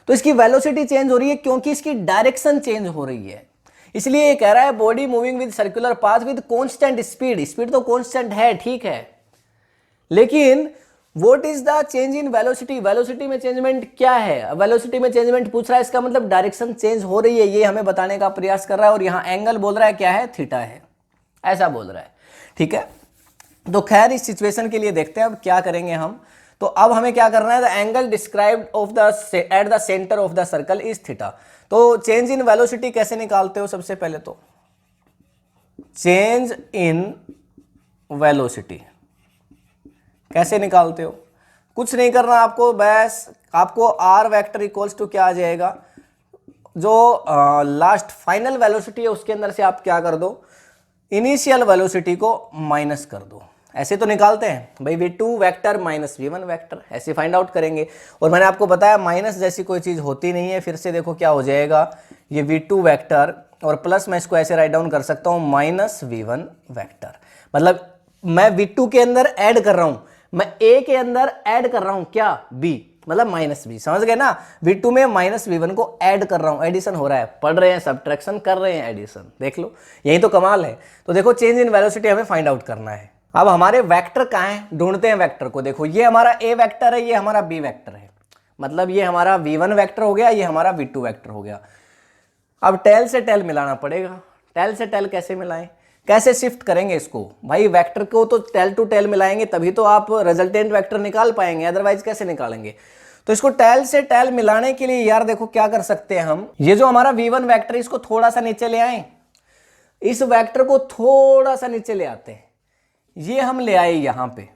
तो इसकी वेलोसिटी चेंज हो रही है क्योंकि इसकी डायरेक्शन चेंज हो रही है, इसलिए ये कह रहा है body moving with circular path with constant speed, speed तो कांस्टेंट है, ठीक है, लेकिन what is the change in velocity, velocity में चेंजमेंट क्या है, वेलोसिटी में चेंजमेंट पूछ रहा है, इसका मतलब डायरेक्शन चेंज हो रही है, ये हमें बताने का प्रयास कर रहा है, और यहां एंगल बोल रहा है क्या है, थीटा है, ऐसा बोल रहा है। ठीक है, तो खैर इस सिचुएशन के लिए देखते हैं अब क्या करेंगे हम। तो अब हमें क्या करना है, the angle described of the at the centre of the circle is theta. तो चेंज इन वेलोसिटी कैसे निकालते हो, सबसे पहले तो चेंज इन वेलोसिटी कैसे निकालते हो? कुछ नहीं करना आपको, बस आपको आर वेक्टर इक्वल्स टू क्या आ जाएगा, जो लास्ट फाइनल वेलोसिटी है उसके अंदर से आप क्या कर दो, इनिशियल वेलोसिटी को माइनस कर दो। ऐसे तो निकालते हैं भाई, v2 vector minus v1 vector, ऐसे फाइंड आउट करेंगे। और मैंने आपको बताया माइनस जैसी कोई चीज होती नहीं है। फिर से देखो क्या हो जाएगा, ये v2 वेक्टर और प्लस मैं इसको ऐसे राइट डाउन कर सकता हूं माइनस v1 वेक्टर। मतलब मैं v2 के अंदर ऐड कर रहा हूं, मैं a के अंदर ऐड कर रहा हूं क्या, b, मतलब माइनस b, समझ गए ना? v2 में माइनस v1 को ऐड कर रहा हूं, एडिशन हो रहा है, पढ़ रहे हैं, सब्ट्रैक्शन कर रहे हैं, एडिशन, देख लो, यही तो कमाल है। तो देखो चेंज इन वेलोसिटी हमें फाइंड आउट करना है। अब हमारे वेक्टर कहाँ हैं, ढूंढते हैं वेक्टर को। देखो ये हमारा a वेक्टर है, ये हमारा b वेक्टर है, मतलब ये हमारा v1 वेक्टर हो गया, ये हमारा v2 वेक्टर हो गया। अब टेल से टेल मिलाना पड़ेगा। टेल से टेल कैसे मिलाएं, कैसे शिफ्ट करेंगे इसको? भाई वेक्टर को तो टेल टू टेल मिलाएंगे तभी तो आप रिजल्टेंट वेक्टर निकाल पाएंगे, अदरवाइज कैसे निकालेंगे? तो इसको टेल से टेल मिलाने के लिए यार देखो क्या कर सकते हैं हम, ये जो हमारा v1 वेक्टर इसको थोड़ा सा नीचे ले आए, इस वेक्टर को थोड़ा सा नीचे ले आते हैं, ये हम ले आए यहां पे,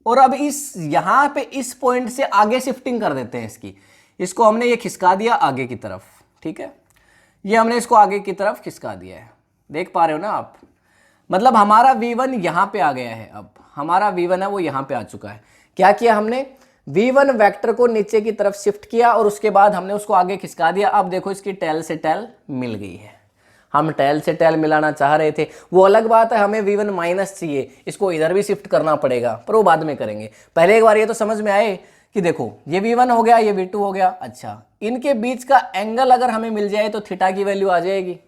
और अब इस यहां पे इस पॉइंट से आगे शिफ्टिंग कर देते हैं इसकी। इसको हमने ये खिसका दिया आगे की तरफ, ठीक है, ये हमने इसको आगे की तरफ खिसका दिया है, देख पा रहे हो ना आप? मतलब हमारा v1 यहां पे आ गया है, अब हमारा v1 है वो यहां पे आ चुका है। क्या किया हमने, v1 वेक्टर को नीचे की तरफ शिफ्ट किया और उसके बाद हमने उसको आगे खिसका दिया। अब देखो इसकी टेल से टेल मिल गई है। हम टेल से टेल मिलाना चाह रहे थे, वो अलग बात है, हमें v1 माइनस चाहिए, इसको इधर भी शिफ्ट करना पड़ेगा, पर वो बाद में करेंगे। पहले एक बार ये तो समझ में आए कि देखो ये v1 हो गया, ये v2 हो गया। अच्छा, इनके बीच का एंगल अगर हमें मिल जाए तो थीटा की वैल्यू आ जाएगी।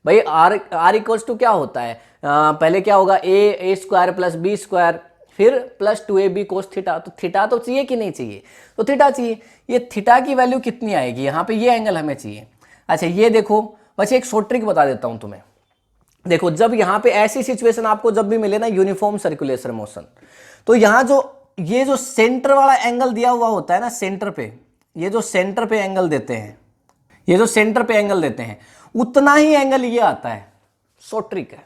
भाई r इक्वल्स टू क्या होता है, पहले क्या होगा, a square plus b square, फिर प्लस 2ab कोस थीटा। तो थीटा तो चाहिए कि नहीं चाहिए, तो थीटा चाहिए। ये थीटा की वैल्यू कितनी आएगी, यहाँ पे ये एंगल हमें चाहिए। अच्छा ये देखो, बस एक शॉर्ट ट्रिक बता देता हूं तुम्हें। देखो जब यहाँ पे ऐसी सिचुएशन आपको जब भी मिले ना, यूनिफॉर्म सर्कुलेशन मोशन, तो यहाँ जो ये जो सेंटर वाला एंगल दिया हुआ होता है ना, सेंटर पे, ये जो सेंटर पे एंगल देते हैं, ये जो सेंटर पे एंगल देते हैं, उतना ही एंगल ये आता है। शॉर्ट ट्रिक है,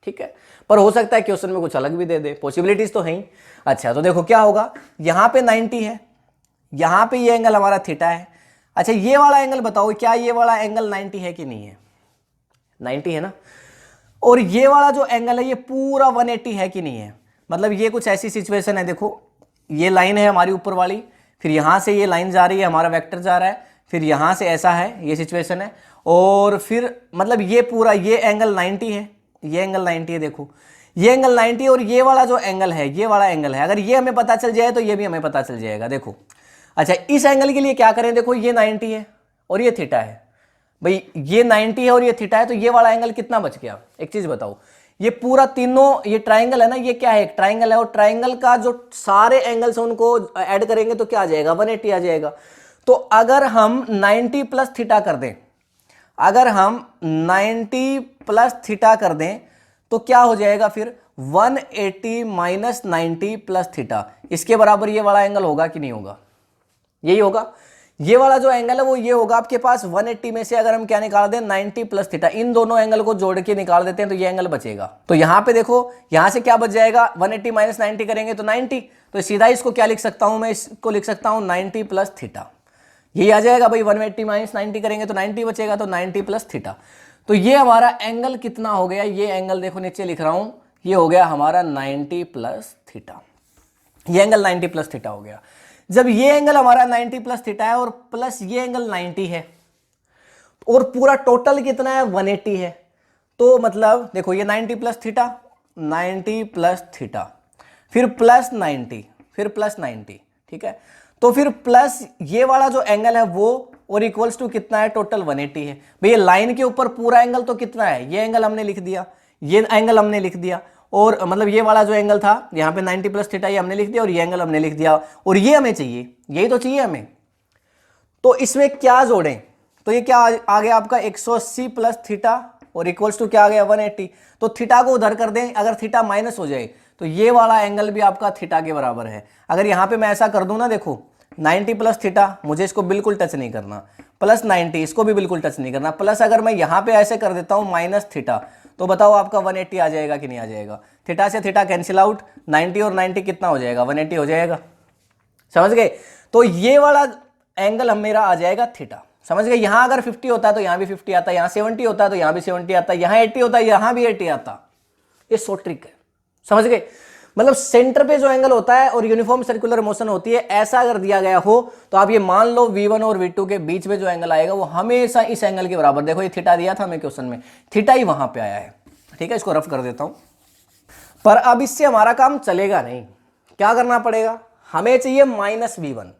ठीक है, पर हो सकता है क्वेश्चन में कुछ अलग भी दे दे, पॉसिबिलिटीज तो है ही। अच्छा तो देखो क्या होगा, यहाँ पे 90 है, यहाँ पे ये एंगल हमारा थीटा है। अच्छा ये वाला एंगल बताओ, क्या ये वाला एंगल 90 है कि नहीं है? 90 है ना। और ये वाला जो एंगल है ये पूरा 180 है कि नहीं है? मतलब ये कुछ ऐसी सिचुएशन है, देखो ये लाइन है हमारी ऊपर वाली, फिर यहां से ये लाइन जा रही है, हमारा वेक्टर जा रहा है, फिर यहां से ऐसा है, ये सिचुएशन है, और फिर मतलब ये पूरा ये एंगल 90 है, ये एंगल 90 है, देखो ये एंगल 90 और ये वाला जो एंगल है, ये वाला एंगल है, अगर ये हमें पता चल जाए तो ये भी हमें पता चल जाएगा। देखो अच्छा इस एंगल के लिए क्या करें, देखो ये 90 है और ये थीटा है, भाई ये 90 है और ये थीटा है, तो ये वाला एंगल कितना बच गया? एक चीज बताओ, ये पूरा तीनों ये ट्राइंगल है ना, ये क्या है, एक ट्राइंगल है, और ट्राइंगल का जो सारे एंगल्स हैं उनको ऐड करेंगे तो क्या आ जाएगा, 180 आ जाएगा। तो अगर हम 90 प्लस थीटा कर दें, अगर हम 90 प्लस थीटा कर दें तो क्या हो जाएगा फिर, 180 माइनस 90 प्लस थीटा, इसके बराबर ये वाला एंगल होगा कि नहीं होगा? यही होगा। ये वाला जो एंगल है वो ये होगा आपके पास। 180 में से अगर हम क्या निकाल दें, 90 प्लस थीटा, इन दोनों एंगल को जोड़ के निकाल देते हैं तो ये एंगल बचेगा। तो यहां पे देखो, यहां से क्या बच जाएगा, 180 माइनस 90 करेंगे तो 90, तो सीधा इसको क्या लिख सकता हूं मैं, इसको लिख सकता हूं 90 प्लस थीटा, यही आ जाएगा भाई। 180 माइनस 90 करेंगे तो 90 बचेगा, तो 90 प्लस थीटा। तो ये हमारा एंगल कितना हो गया, ये एंगल देखो नीचे लिख रहा हूं, ये हो गया हमारा 90 प्लस थीटा, ये एंगल 90 प्लस थीटा हो गया। जब ये एंगल हमारा 90 प्लस थीटा है और प्लस ये एंगल 90 है और पूरा टोटल कितना है, 180 है, तो मतलब देखो ये 90 प्लस थीटा, 90 प्लस थीटा, फिर प्लस 90, फिर प्लस 90, ठीक है। तो फिर प्लस ये वाला जो एंगल है वो, और इक्वल्स टू कितना है, टोटल 180 है। भैया लाइन के ऊपर पूरा एंगल तो कितना है, ये एंगल हमने लिख दिया, ये एंगल हमने लिख दिया, और मतलब ये वाला जो एंगल था यहाँ पे 90 प्लस थीटा, ये हमने लिख दिया, और ये एंगल हमने लिख दिया, और ये हमें चाहिए, यही तो चाहिए हमें। तो इसमें क्या जोड़ें, तो ये क्या आ गया आपका 180 प्लस थीटा, और इक्वल्स टू क्या आ गया, 180। तो थीटा को उधर कर दें, अगर थीटा माइनस हो जाए तो ये वाला एंगल भी आपका थीटा के बराबर है। अगर यहाँ पे मैं ऐसा कर दूं ना, देखो 90 प्लस थीटा, मुझे इसको बिल्कुल टच नहीं करना, प्लस 90, इसको भी बिल्कुल टच नहीं करना। प्लस अगर मैं यहाँ पे ऐसे कर देता हूँ माइनस थीटा, तो बताओ आपका 180 आ जाएगा कि नहीं आ जाएगा? थीटा से थीटा कैंसिल आउट, 90 और 90 कितना हो जाएगा? 180 हो जाएगा। समझ गए? तो ये वाला एंगल हम मेरा आ जाएगा थीटा। समझ गए? यहां अगर 50 होता है तो यहां भी 50 आता है, यहां 70 होता है तो यहां भी 70 आता है, यहां 80 होता है यहां भी 80 आता। ये सो ट्रिक है। समझ गए? मतलब सेंटर पे जो एंगल होता है और यूनिफॉर्म सर्कुलर मोशन होती है, ऐसा अगर दिया गया हो तो आप ये मान लो V1 और V2 के बीच में जो एंगल आएगा वो हमेशा इस एंगल के बराबर। देखो ये थीटा दिया था हमें क्वेश्चन में, थीटा ही वहां पे आया है। ठीक है, इसको रफ कर देता हूं। पर अब इससे हमारा काम चलेगा नहीं, क्या करना पड़ेगा? हमें चाहिए -V1।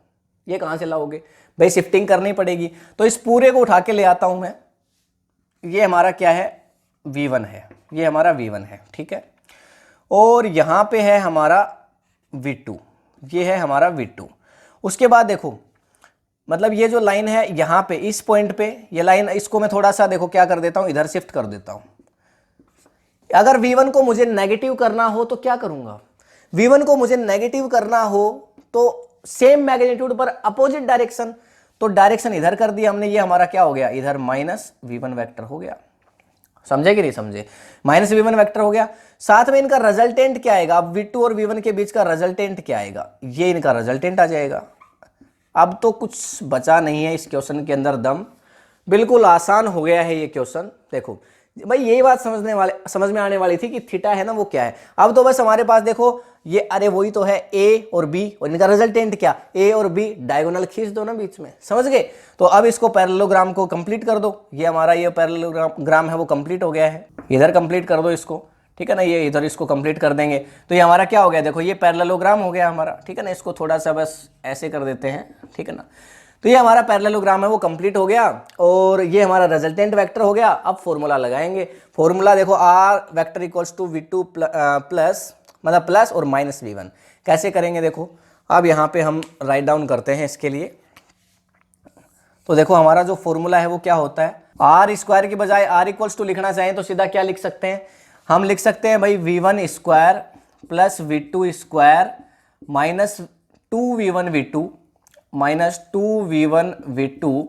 ये कहां से लाओगे भाई? शिफ्टिंग करनी पड़ेगी। तो इस पूरे को उठा के ले आता हूं मैं। ये हमारा क्या है? V1 है, ये हमारा V1 है। ठीक है, और यहां पे है हमारा V2, ये है हमारा V2। उसके बाद देखो, मतलब ये जो लाइन है यहां पे इस पॉइंट पे, ये लाइन, इसको मैं थोड़ा सा देखो क्या कर देता हूं, इधर शिफ्ट कर देता हूं। अगर V1 को मुझे नेगेटिव करना हो तो क्या करूंगा? V1 को मुझे नेगेटिव करना हो तो सेम मैग्नीट्यूड पर अपोजिट डायरेक्शन, तो डायरेक्शन इधर कर दिया हमने। ये हमारा क्या हो गया? इधर -V1 वेक्टर हो गया। समझे कि नहीं समझे? -V1 वेक्टर हो गया। साथ में इनका रिजल्टेंट क्या आएगा? अब V2 और V1 के बीच का रिजल्टेंट क्या आएगा? ये इनका रिजल्टेंट आ जाएगा। अब तो कुछ बचा नहीं है इस क्वेश्चन के अंदर दम, बिल्कुल आसान हो गया है ये क्वेश्चन। देखो भाई, यही बात समझ में आने वाली थी कि थीटा है ना वो क्या है। अब तो बस हमारे पास देखो ये, अरे वही तो है A और B, और इनका रिजल्टेंट क्या? A और B डायगोनल खींच दो ना बीच में। समझ गए? तो अब इसको पैरेललोग्राम को कंप्लीट कर दो। ये हमारा ये पैरेललोग्राम है वो कंप्लीट हो गया है। इधर कंप्लीट कर दो इसको, ठीक है ना, ये इधर इसको कंप्लीट कर देंगे तो ये हमारा क्या हो गया? देखो ये पैरेललोग्राम हो गया हमारा। ठीक है ना, इसको थोड़ा सा बस ऐसे कर देते हैं। ठीक है ना, तो ये हमारा पैरेललोग्राम है वो कंप्लीट हो गया, और ये हमारा रिजल्टेंट वेक्टर हो गया। अब फॉर्मूला लगाएंगे। फॉर्मूला देखो, R vector equals to V2 plus, मतलब प्लस और -V1। कैसे करेंगे देखो, अब यहाँ पे हम राइट डाउन करते हैं इसके लिए। तो देखो हमारा जो फॉर्मूला है वो क्या होता है? R स्क्वायर की बजाय R इक्वल्स टू लिखना चाहें तो सीधा क्या लिख सकते हैं? हम लिख सकते हैं भाई V1 square plus V2 square minus 2V1 V2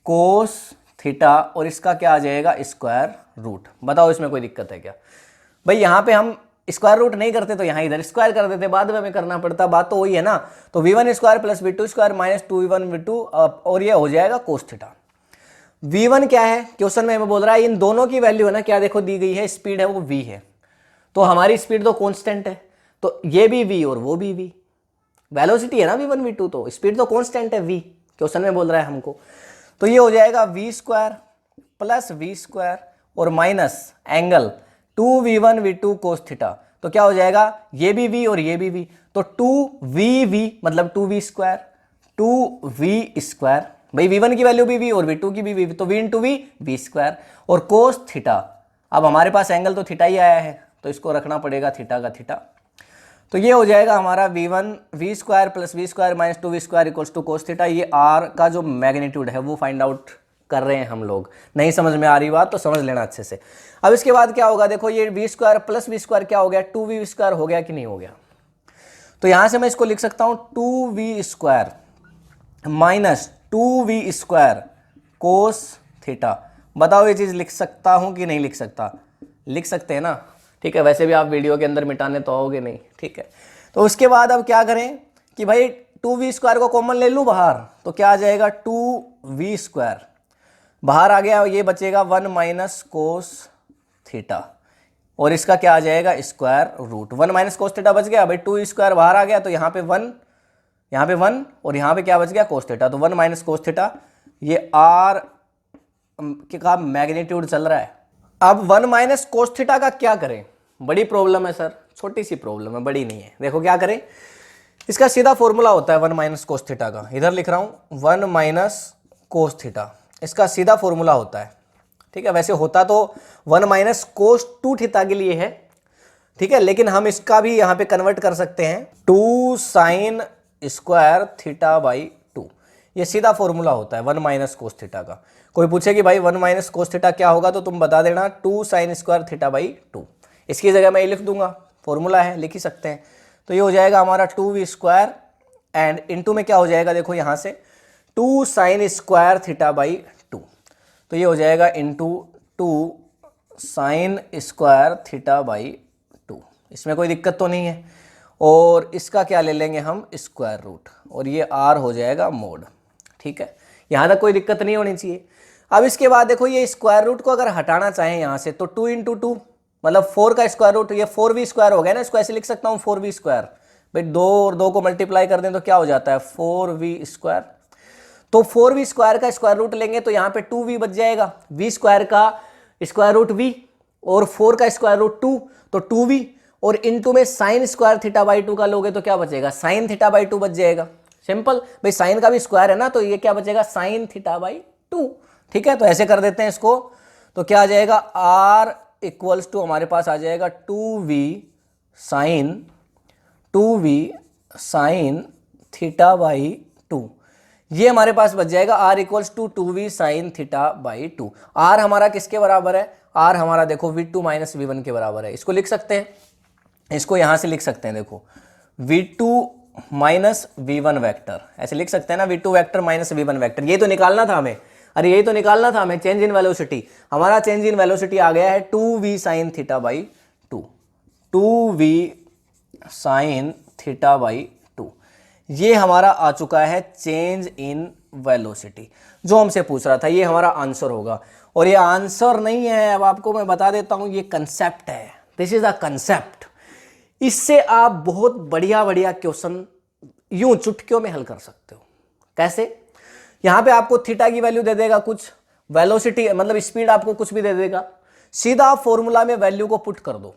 cos theta, और इसका क्या आ जाएगा? Square root. बताओ इसमें कोई दिक्कत है क्या? भाई यहाँ पे हम स्क्वायर रूट नहीं करते तो यहाँ इधर स्क्वायर कर देते, बाद में हमें करना पड़ता, बात तो वही है ना। तो V1 square plus V2 square minus 2V1 V2, और ये हो जाएगा कोस थीटा। V1 क्या है? क्वेश्चन में हमें बोल रहा है इन दोनों की वैल्यू है ना, क्या देखो दी गई है, स्पीड है वो V है, तो हमारी स्पीड तो कांस्टेंट है, तो ये भी V और वो भी V। वेलोसिटी है ना V1 V2, तो स्पीड तो कांस्टेंट है V, क्वेश्चन में बोल रहा है हमको। तो ये हो जाएगा V square plus V square और minus angle 2V1 V2 cos theta, तो क्या हो जाएगा? ये भी V और ये भी V, तो 2VV मतलब 2V स्क्वायर, 2V स्क्वायर। भाई V1 की वैल्यू भी V और V2 की भी V, तो V into V, V square, और कोस थीटा। अब हमारे पास एंगल तो थीटा ही आया है तो इसको रखना पड़ेगा थीटा का थीटा। तो ये हो जाएगा हमारा V square plus V square minus 2V square equals to cos theta. ये R का जो मैग्नीट्यूड है वो फाइंड आउट कर रहे हैं हम लोग। नहीं समझ में आ रही बात तो समझ लेना अच्छे से। अब इसके बाद क्या होगा? देखो ये V square plus V square क्या हो गया? 2V स्क्वायर हो गया कि नहीं हो गया? तो यहां से मैं इसको लिख सकता हूं 2V square minus 2V square cos theta. बताओ ये चीज लिख सकता हूं कि नहीं लिख सकता? लिख सकते हैं ना, ठीक है। वैसे भी आप वीडियो के अंदर मिटाने तो आओगे नहीं, ठीक है। तो उसके बाद अब क्या करें कि भाई 2V स्क्वायर को कॉमन ले लूं बाहर, तो क्या आ जाएगा? 2V स्क्वायर बाहर आ गया, ये बचेगा 1 माइनस कोस थीटा, और इसका क्या आ जाएगा? Square root. 1 minus cos theta बच गया। भाई 2 स्क्वायर बाहर आ गया तो यहाँ पे 1, यहाँ पे 1, और यहाँ पे क्या बच गया? कोस थीटा। तो 1 माइनस कोस थीटा, ये R का मैग्नीट्यूड चल रहा है। अब 1 माइनस कोस थीटा का क्या करें? बड़ी प्रॉब्लम है सर, छोटी सी प्रॉब्लम है, बड़ी नहीं है। देखो क्या करें, इसका सीधा फॉर्मूला होता है 1 माइनस कोस थीटा का। इधर लिख रहा हूं 1 माइनस कोस थीटा, इसका सीधा फॉर्मूला होता है, ठीक है। वैसे होता तो 1 माइनस कोस 2 थीटा के लिए है, ठीक है, लेकिन हम इसका भी यहां पे कन्वर्ट कर सकते हैं 2 साइन स्क्वायर थीटा बाई 2। ये सीधा फॉर्मूला होता है 1 माइनस कोस थीटा का। कोई पूछे कि भाई 1 माइनस कोस थीटा क्या होगा, तो तुम बता देना 2 साइन स्क्वायर थीटा बाई 2। इसकी जगह मैं ये लिख दूंगा, फॉर्मूला है, लिख ही सकते हैं। तो ये हो जाएगा हमारा 2V स्क्वायर एंड इनटू में क्या हो जाएगा? देखो यहां से 2 साइन स्क्वायर थीटा बाई 2। तो ये हो जाएगा into 2 sine square theta by 2। इसमें कोई दिक्कत तो नहीं है। और इसका क्या ले लेंगे हम, स्क्वायर रूट, और ये r हो जाएगा मोड। ठीक है, यहाँ तक कोई दिक्कत नहीं होनी चाहिए। अब इसके बाद देखो ये स्क्वायर रूट को अगर हटाना चाहें यहाँ से तो 2 इंटू 2 मतलब 4 का स्क्वायर रूट, ये 4v स्क्वायर हो गया ना, इसको ऐसे लिख सकता हूँ 4v स्क्वायर। भाई 2 और 2 को मल्टीप्लाई कर दें तो क्या हो जाता है 4v स्क्वायर। तो 4v स्क्वायर का स्क्वायर रूट लेंगे तो यहाँ पे 2v बच जाएगा, v स्क्वायर का स्क्वायर रूट v और 4 का स्क्वायर रूट 2 तो 2v, और इनटू में साइन स्क्वायर थीटा बाई 2 का लोगे तो क्या बचेगा, साइन थीटा बाई 2 बच जाएगा। सिंपल, भाई साइन का भी स्क्वायर है ना, तो ये क्या बचेगा, साइन थीटा बाई 2। ठीक है, तो ऐसे कर देते हैं इसको, तो क्या आ जाएगा r इक्वल्स टू हमारे पास आ जाएगा 2v साइन थीटा बाई 2। ये हमारे पास बच जाएगा r equals to 2v sine theta by 2। r हमारा किसके बराबर है, r हमारा देखो v2 माइनस v1 के बराबर है। इसको लिख सकते हैं, इसको यहां से लिख सकते हैं, देखो v2 माइनस v1 वेक्टर, ऐसे लिख सकते हैं ना, v2 vector minus v1 vector. ये तो निकालना था हमें, अरे यही तो निकालना था हमें, चेंज इन वेलोसिटी। हमारा चेंज इन वेलोसिटी आ गया है 2v sine theta by 2, 2v sine theta by 2। ये हमारा आ चुका है चेंज इन वेलोसिटी, जो हमसे पूछ रहा था, ये हमारा आंसर होगा। और ये आंसर नहीं है, अब आपको मैं बता देता हूं, ये कंसेप्ट है, दिस इज अ कंसेप्ट। इससे आप बहुत बढ़िया बढ़िया क्वेश्चन यूं चुटकियों में हल कर सकते हो। कैसे, यहां पे आपको थीटा की वैल्यू दे देगा कुछ, वेलोसिटी मतलब स्पीड आपको कुछ भी दे देगा, सीधा आप फॉर्मूला में वैल्यू को पुट कर दो,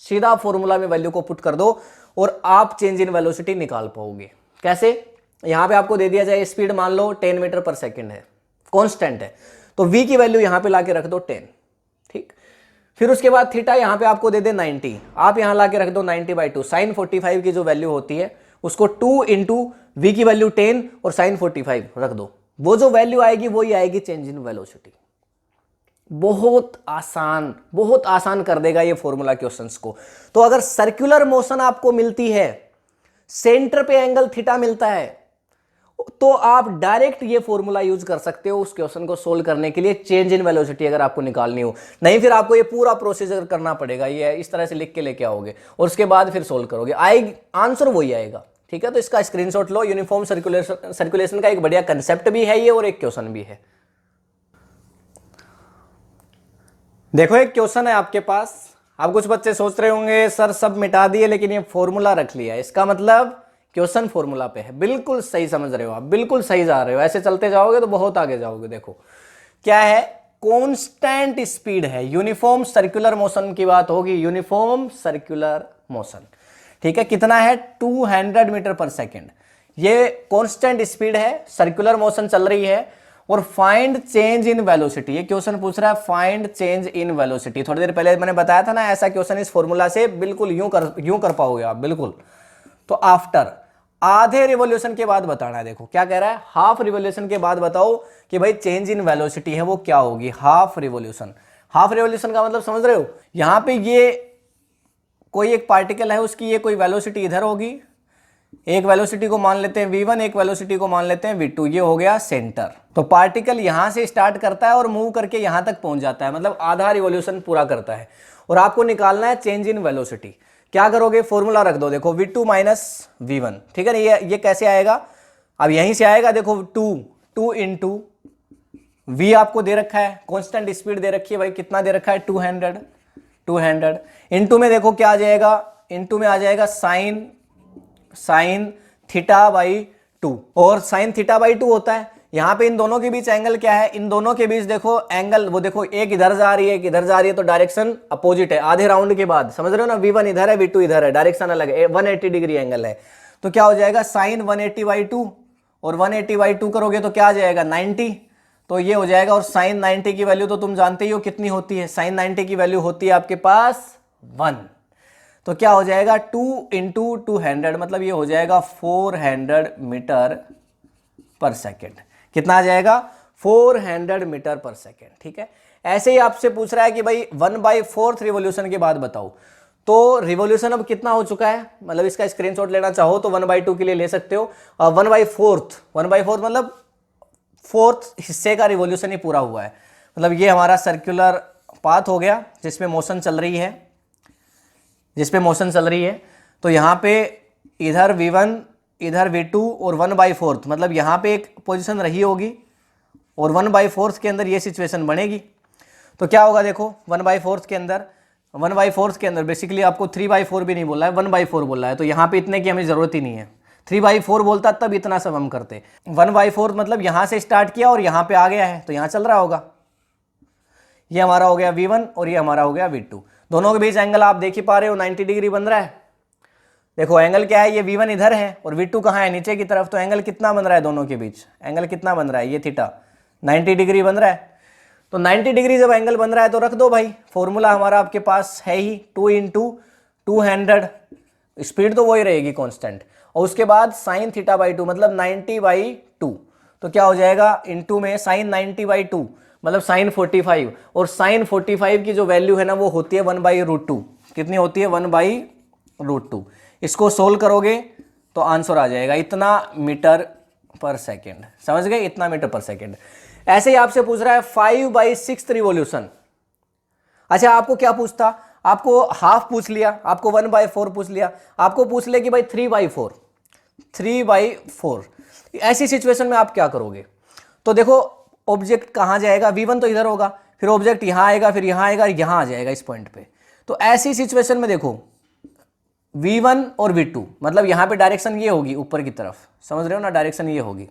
सीधा फॉर्मूला में वैल्यू को पुट कर दो और आप चेंज इन वेलोसिटी निकाल पाओगे। कैसे, यहां पे आपको दे दिया जाए स्पीड मान लो 10 मीटर पर सेकंड है, कांस्टेंट है, तो v की वैल्यू यहां पे लाके रख दो 10। ठीक, फिर उसके बाद थीटा यहां पे आपको दे दे 90, आप यहां लाके रख दो 90/2। साइन 45 की जो वैल्यू होती है उसको 2 इंटू वी की वैल्यू 10 और साइन 45 रख दो, वो जो वैल्यू आएगी वही आएगी चेंज इन वेलोसिटी। बहुत आसान कर देगा ये फॉर्मूला क्वेश्चंस को। तो अगर सर्कुलर मोशन आपको मिलती है, सेंटर पे एंगल थीटा मिलता है, तो आप डायरेक्ट ये फॉर्मूला यूज कर सकते हो उस क्वेश्चन को सोल्व करने के लिए, चेंज इन वेलोसिटी अगर आपको निकालनी हो। नहीं फिर आपको ये पूरा प्रोसीजर करना पड़ेगा, ये इस तरह से लिख के लेके आओगे और उसके बाद फिर सोल्व करोगे, आएगी आंसर वही आएगा। ठीक है, तो इसका स्क्रीनशॉट लो। यूनिफॉर्म सर्कुलेशन का एक बढ़िया कंसेप्ट भी है ये और एक क्वेश्चन भी है। देखो एक क्वेश्चन है आपके पास, अब कुछ बच्चे सोच रहे होंगे सर सब मिटा दिए लेकिन ये फॉर्मूला रख लिया, इसका मतलब क्वेश्चन फॉर्मूला पे है। बिल्कुल सही समझ रहे हो आप, बिल्कुल सही जा रहे हो, ऐसे चलते जाओगे तो बहुत आगे जाओगे। देखो क्या है, कांस्टेंट स्पीड है, यूनिफॉर्म सर्कुलर मोशन की बात होगी, यूनिफॉर्म सर्कुलर मोशन। ठीक है, कितना है 200 मीटर पर सेकेंड, ये कांस्टेंट स्पीड है, सर्कुलर मोशन चल रही है। और फाइंड चेंज इन वेलोसिटी, ये क्वेश्चन पूछ रहा है फाइंड चेंज इन वेलोसिटी। थोड़ी देर पहले मैंने बताया था ना, ऐसा क्वेश्चन इस फॉर्मूला से बिल्कुल यूं कर पाओगे आप, बिल्कुल। तो आफ्टर आधे रिवॉल्यूशन के बाद बताना है। देखो क्या कह रहा है, हाफ रिवॉल्यूशन के बाद बताओ कि भाई चेंज इन वेलोसिटी है वो क्या होगी, हाफ रिवॉल्यूशन। हाफ रिवॉल्यूशन का मतलब समझ रहे हो, यहां पे ये कोई एक पार्टिकल है, उसकी ये कोई वेलोसिटी इधर होगी, एक वेलोसिटी को मान लेते हैं v1, एक वेलोसिटी को मान लेते हैं v2, ये हो गया सेंटर। तो पार्टिकल यहां से स्टार्ट करता है और मूव करके यहां तक पहुंच जाता है, मतलब आधा रिवॉल्यूशन पूरा करता है। और आपको निकालना है चेंज इन वेलोसिटी। क्या करोगे, फॉर्मूला रख दो, देखो v2 माइनस v1। ठीक है ना, ये कैसे आएगा, अब यहीं से आएगा। देखो 2 इंटू v आपको दे रखा है, कांस्टेंट स्पीड दे रखी है भाई, कितना दे रखा है 200 इंटू में देखो क्या आ जाएगा, इंटू में आ जाएगा साइन थीटा बाई 2, और साइन थीटा बाई 2 होता है। यहां पे इन दोनों के बीच एंगल क्या है, इन दोनों के बीच देखो एंगल, वो देखो एक इधर जा रही है एक इधर जा रही है, तो डायरेक्शन अपोजिट है आधे राउंड के बाद, समझ रहे हो ना, v1 इधर है v2 इधर है, डायरेक्शन अलग है, 180 डिग्री एंगल है। तो क्या हो जाएगा साइन 180/2, और 180/2 करोगे तो क्या आ जाएगा 90, तो ये हो जाएगा। और साइन 90 की वैल्यू तो तुम जानते ही हो कितनी होती है, साइन 90 की वैल्यू होती है आपके पास 1। तो क्या हो जाएगा 2 इंटू 200, मतलब ये हो जाएगा 400 मीटर पर सेकेंड। कितना आ जाएगा 400 मीटर पर सेकेंड। ठीक है, ऐसे ही आपसे पूछ रहा है कि भाई 1/4 रिवॉल्यूशन के बाद बताओ। तो रिवॉल्यूशन अब कितना हो चुका है, मतलब इसका स्क्रीनशॉट लेना चाहो तो 1/2 के लिए ले सकते हो। 1/4 मतलब 1/4 हिस्से का रिवॉल्यूशन ही पूरा हुआ है। मतलब ये हमारा सर्कुलर पाथ हो गया जिसमें मोशन चल रही है, तो यहाँ पे इधर v1 इधर v2 और 1/4, मतलब यहाँ पे एक पोजीशन रही होगी और 1/4 के अंदर ये सिचुएशन बनेगी। तो क्या होगा देखो, 1/4 के अंदर बेसिकली आपको 3/4 भी नहीं बोला है, 1/4 बोला है, तो यहाँ पे इतने की हमें जरूरत ही नहीं है। 3/4 बोलता तब इतना सब हम करते। 1/4 मतलब यहाँ से स्टार्ट किया और यहाँ पे आ गया है, तो यहाँ चल रहा होगा। ये हमारा हो गया v1 और ये हमारा हो गया v2। दोनों के बीच एंगल आप देख ही पा रहे हो 90 डिग्री बन रहा है। देखो एंगल क्या है, ये v1 इधर है और v2 कहाँ है, नीचे की तरफ। तो एंगल कितना बन रहा है दोनों के बीच, एंगल कितना बन रहा है, ये थीटा 90 डिग्री बन रहा है। तो 90 डिग्री जब एंगल बन रहा है तो रख दो भाई, फॉर्मूला हमारा आपके पास है ही 2 × 200, स्पीड तो वही रहेगी कांस्टेंट, और उसके बाद sin θ/2 मतलब 90/2। तो क्या हो जाएगा, इनटू में sin 90/2 मतलब sin 45, और sin 45 की जो वैल्यू है ना वो होती है 1/√2। कितनी होती है, 1/√2। इसको सोल्व करोगे तो आंसर आ जाएगा इतना मीटर पर सेकेंड। समझ गए, इतना मीटर पर सेकेंड। ऐसे ही आपसे पूछ रहा है 5/6 रिवॉल्यूशन। अच्छा आपको क्या पूछता, आपको हाफ पूछ लिया, आपको 1/4 पूछ लिया, आपको पूछ ले कि भाई 3/4। ऐसी सिचुएशन में आप क्या करोगे। तो देखो ऑब्जेक्ट कहां जाएगा, v1 तो इधर होगा, फिर ऑब्जेक्ट यहां आएगा, फिर यहां आएगा, यहां आ जाएगा इस पॉइंट पे। तो ऐसी सिचुएशन में देखो v1 और v2 मतलब यहां पे डायरेक्शन ये होगी ऊपर की तरफ, समझ रहे हो ना, डायरेक्शन ये होगी।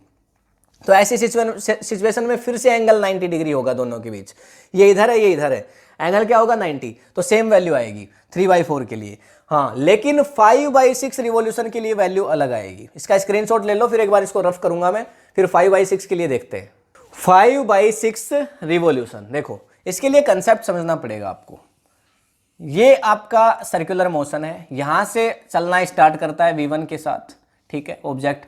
तो ऐसी सिचुएशन में फिर से एंगल 90 डिग्री होगा दोनों के बीच, ये इधर है ये इधर है, एंगल क्या होगा 90, तो सेम वैल्यू आएगी 3/4 के लिए। हाँ लेकिन 5/6 रिवॉल्यूशन के लिए वैल्यू अलग आएगी। इसका स्क्रीनशॉट ले लो, फिर एक बार इसको रफ करूंगा मैं, फिर 5/6 के लिए देखते हैं। 5/6 रिवॉल्यूशन, देखो इसके लिए कंसेप्ट समझना पड़ेगा आपको। ये आपका सर्कुलर मोशन है, यहां से चलना स्टार्ट करता है v1 के साथ, ठीक है ऑब्जेक्ट,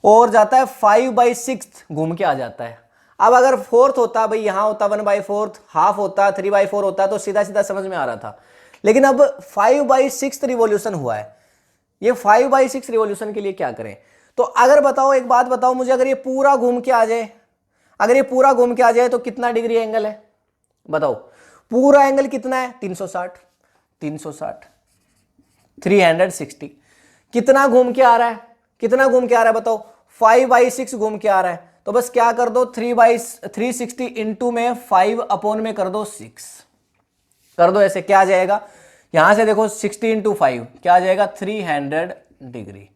और जाता है 5/6 घूम के आ जाता है। अब अगर फोर्थ होता भाई, यहां होता 1/4, हाफ होता 3/4 होता, तो सीधा सीधा समझ में आ रहा था। लेकिन अब 5/6 रिवॉल्यूशन हुआ है, ये 5/6 रिवॉल्यूशन के लिए क्या करें। तो अगर बताओ, एक बात बताओ मुझे, अगर ये पूरा घूम के आ जाए, अगर ये पूरा घूम के आ जाए तो कितना डिग्री एंगल है बताओ, पूरा एंगल कितना है 360, 360 कितना घूम के आ रहा है, कितना घूम के आ रहा है बताओ, 5/6 घूम के आ रहा है। तो बस क्या कर दो, 360 इंटू में 5 में कर दो 6 कर दो, ऐसे क्या आ जाएगा, यहां से देखो 60 इंटू 5 क्या आ जाएगा 300 डिग्री।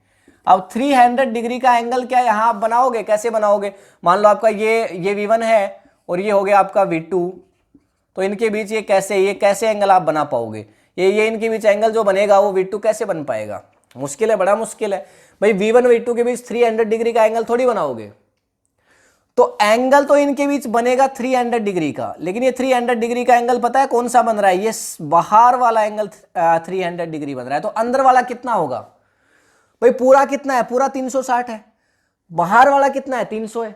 अब 300 डिग्री का एंगल क्या यहां आप बनाओगे, कैसे बनाओगे, मान लो आपका ये v1 है और ये हो गया आपका v2, तो इनके बीच ये कैसे एंगल आप बना पाओगे, ये इनके बीच एंगल जो बनेगा वो v2 कैसे बन पाएगा, मुश्किल है, बड़ा मुश्किल है भाई। v1 v2 के बीच 300 डिग्री का एंगल थोड़ी बनाओगे। तो एंगल तो इनके बीच बनेगा 300 डिग्री का, लेकिन ये 300 डिग्री का एंगल पता है कौन सा बन रहा है, ये बाहर वाला एंगल 300 डिग्री बन रहा है। तो अंदर वाला कितना होगा भाई, पूरा कितना है, पूरा 360 है, बाहर वाला कितना है 300 है,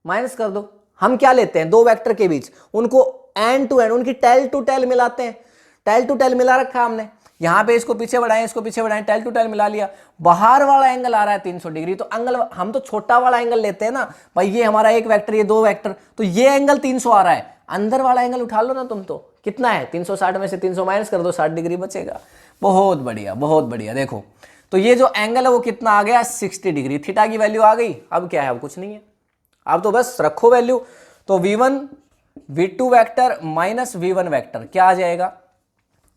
माइनस कर दो। हम क्या लेते हैं, दो वेक्टर के बीच उनको एंड टू एंड, उनकी टेल टू टेल मिलाते हैं, टेल टू टेल मिला रखा हमने, यहां पे इसको पीछे बढ़ाएं, इसको पीछे बढ़ाएं, टेल टू टेल मिला लिया, बाहर वाला एंगल आ रहा है 300 डिग्री। तो एंगल हम तो छोटा वाला एंगल लेते हैं ना भाई, ये हमारा एक वेक्टर, ये दो वेक्टर, तो ये एंगल 300 आ रहा है, अंदर वाला एंगल उठा लो ना तुम, तो कितना है 360 में से 300 माइनस कर दो, 60 डिग्री बचेगा। बहुत बढ़िया बहुत बढ़िया। देखो तो ये जो एंगल है वो कितना आ गया 60 डिग्री, थीटा की वैल्यू आ गई। अब क्या है, अब कुछ नहीं है, अब तो बस रखो वैल्यू। तो v1 v2 vector minus v1 vector क्या आ जाएगा,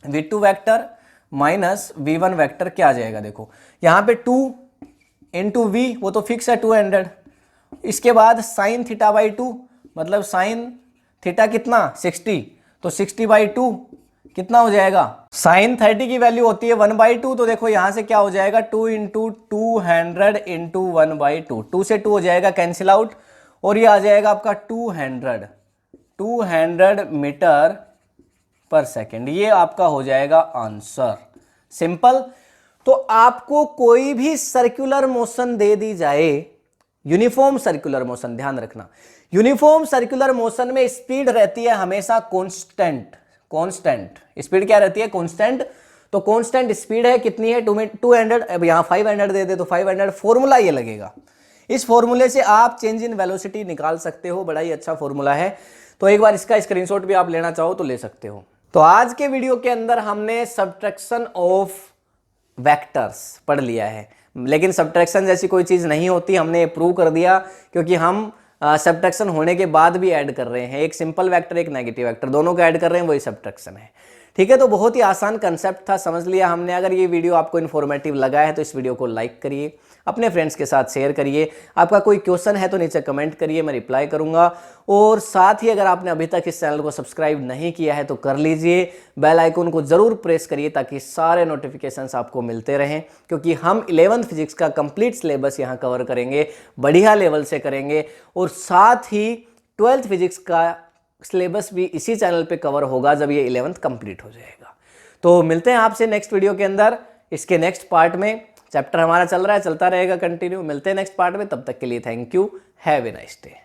v2 vector minus v1 vector क्या आ जाएगा, देखो यहां पे 2 इंटू v, वो तो फिक्स है 200, इसके बाद साइन θ/2 मतलब साइन थीटा कितना 60, तो 60/2 कितना हो जाएगा, साइन 30 की वैल्यू होती है 1/2, तो देखो यहां से क्या हो जाएगा 2 इंटू 200 इंटू 1/2, 2 से 2 हो जाएगा कैंसिल आउट, और ये आ जाएगा आपका 200 मीटर पर सेकेंड, ये आपका हो जाएगा आंसर। सिंपल। तो आपको कोई भी सर्कुलर मोशन दे दी जाए, यूनिफॉर्म सर्कुलर मोशन, ध्यान रखना यूनिफॉर्म सर्कुलर मोशन में स्पीड रहती है हमेशा कांस्टेंट, कांस्टेंट स्पीड क्या रहती है, कांस्टेंट। तो कांस्टेंट स्पीड है कितनी है 200, अब यहां 500 दे दे तो 500, फॉर्मूला ये लगेगा इस फॉर्मूले से आप चेंज इन वेलोसिटी निकाल सकते हो, बड़ा ही अच्छा फॉर्मूला है। तो एक बार इसका स्क्रीनशॉट भी आप लेना चाहो तो ले सकते हो। तो आज के वीडियो के अंदर हमने सब्ट्रैक्शन ऑफ वेक्टर्स पढ़ लिया है, लेकिन सब्ट्रैक्शन जैसी कोई चीज नहीं होती, हमने प्रूव कर दिया, क्योंकि हम सब्ट्रैक्शन होने के बाद भी ऐड कर रहे हैं, एक सिंपल वेक्टर एक नेगेटिव वेक्टर दोनों को ऐड कर रहे हैं, वही सब्ट्रैक्शन है। ठीक है, तो बहुत ही आसान कंसेप्ट था, समझ लिया हमने। अगर ये वीडियो आपको इन्फॉर्मेटिव लगा है तो इस वीडियो को लाइक करिए, अपने फ्रेंड्स के साथ शेयर करिए। आपका कोई क्वेश्चन है तो नीचे कमेंट करिए, मैं रिप्लाई करूंगा। और साथ ही अगर आपने अभी तक इस चैनल को सब्सक्राइब नहीं किया है तो कर लीजिए, बेल आइकन को जरूर प्रेस करिए ताकि सारे नोटिफिकेशंस आपको मिलते रहें, क्योंकि हम 11th फिजिक्स का कंप्लीट सिलेबस यहाँ कवर करेंगे, बढ़िया लेवल से करेंगे। और साथ ही 12th फिजिक्स का सिलेबस भी इसी चैनल पे कवर होगा जब ये 11th कंप्लीट हो जाएगा। तो मिलते हैं आपसे नेक्स्ट वीडियो के अंदर, इसके नेक्स्ट पार्ट में। चैप्टर हमारा चल रहा है, चलता रहेगा कंटिन्यू। मिलते हैं नेक्स्ट पार्ट में, तब तक के लिए thank you, have a nice day.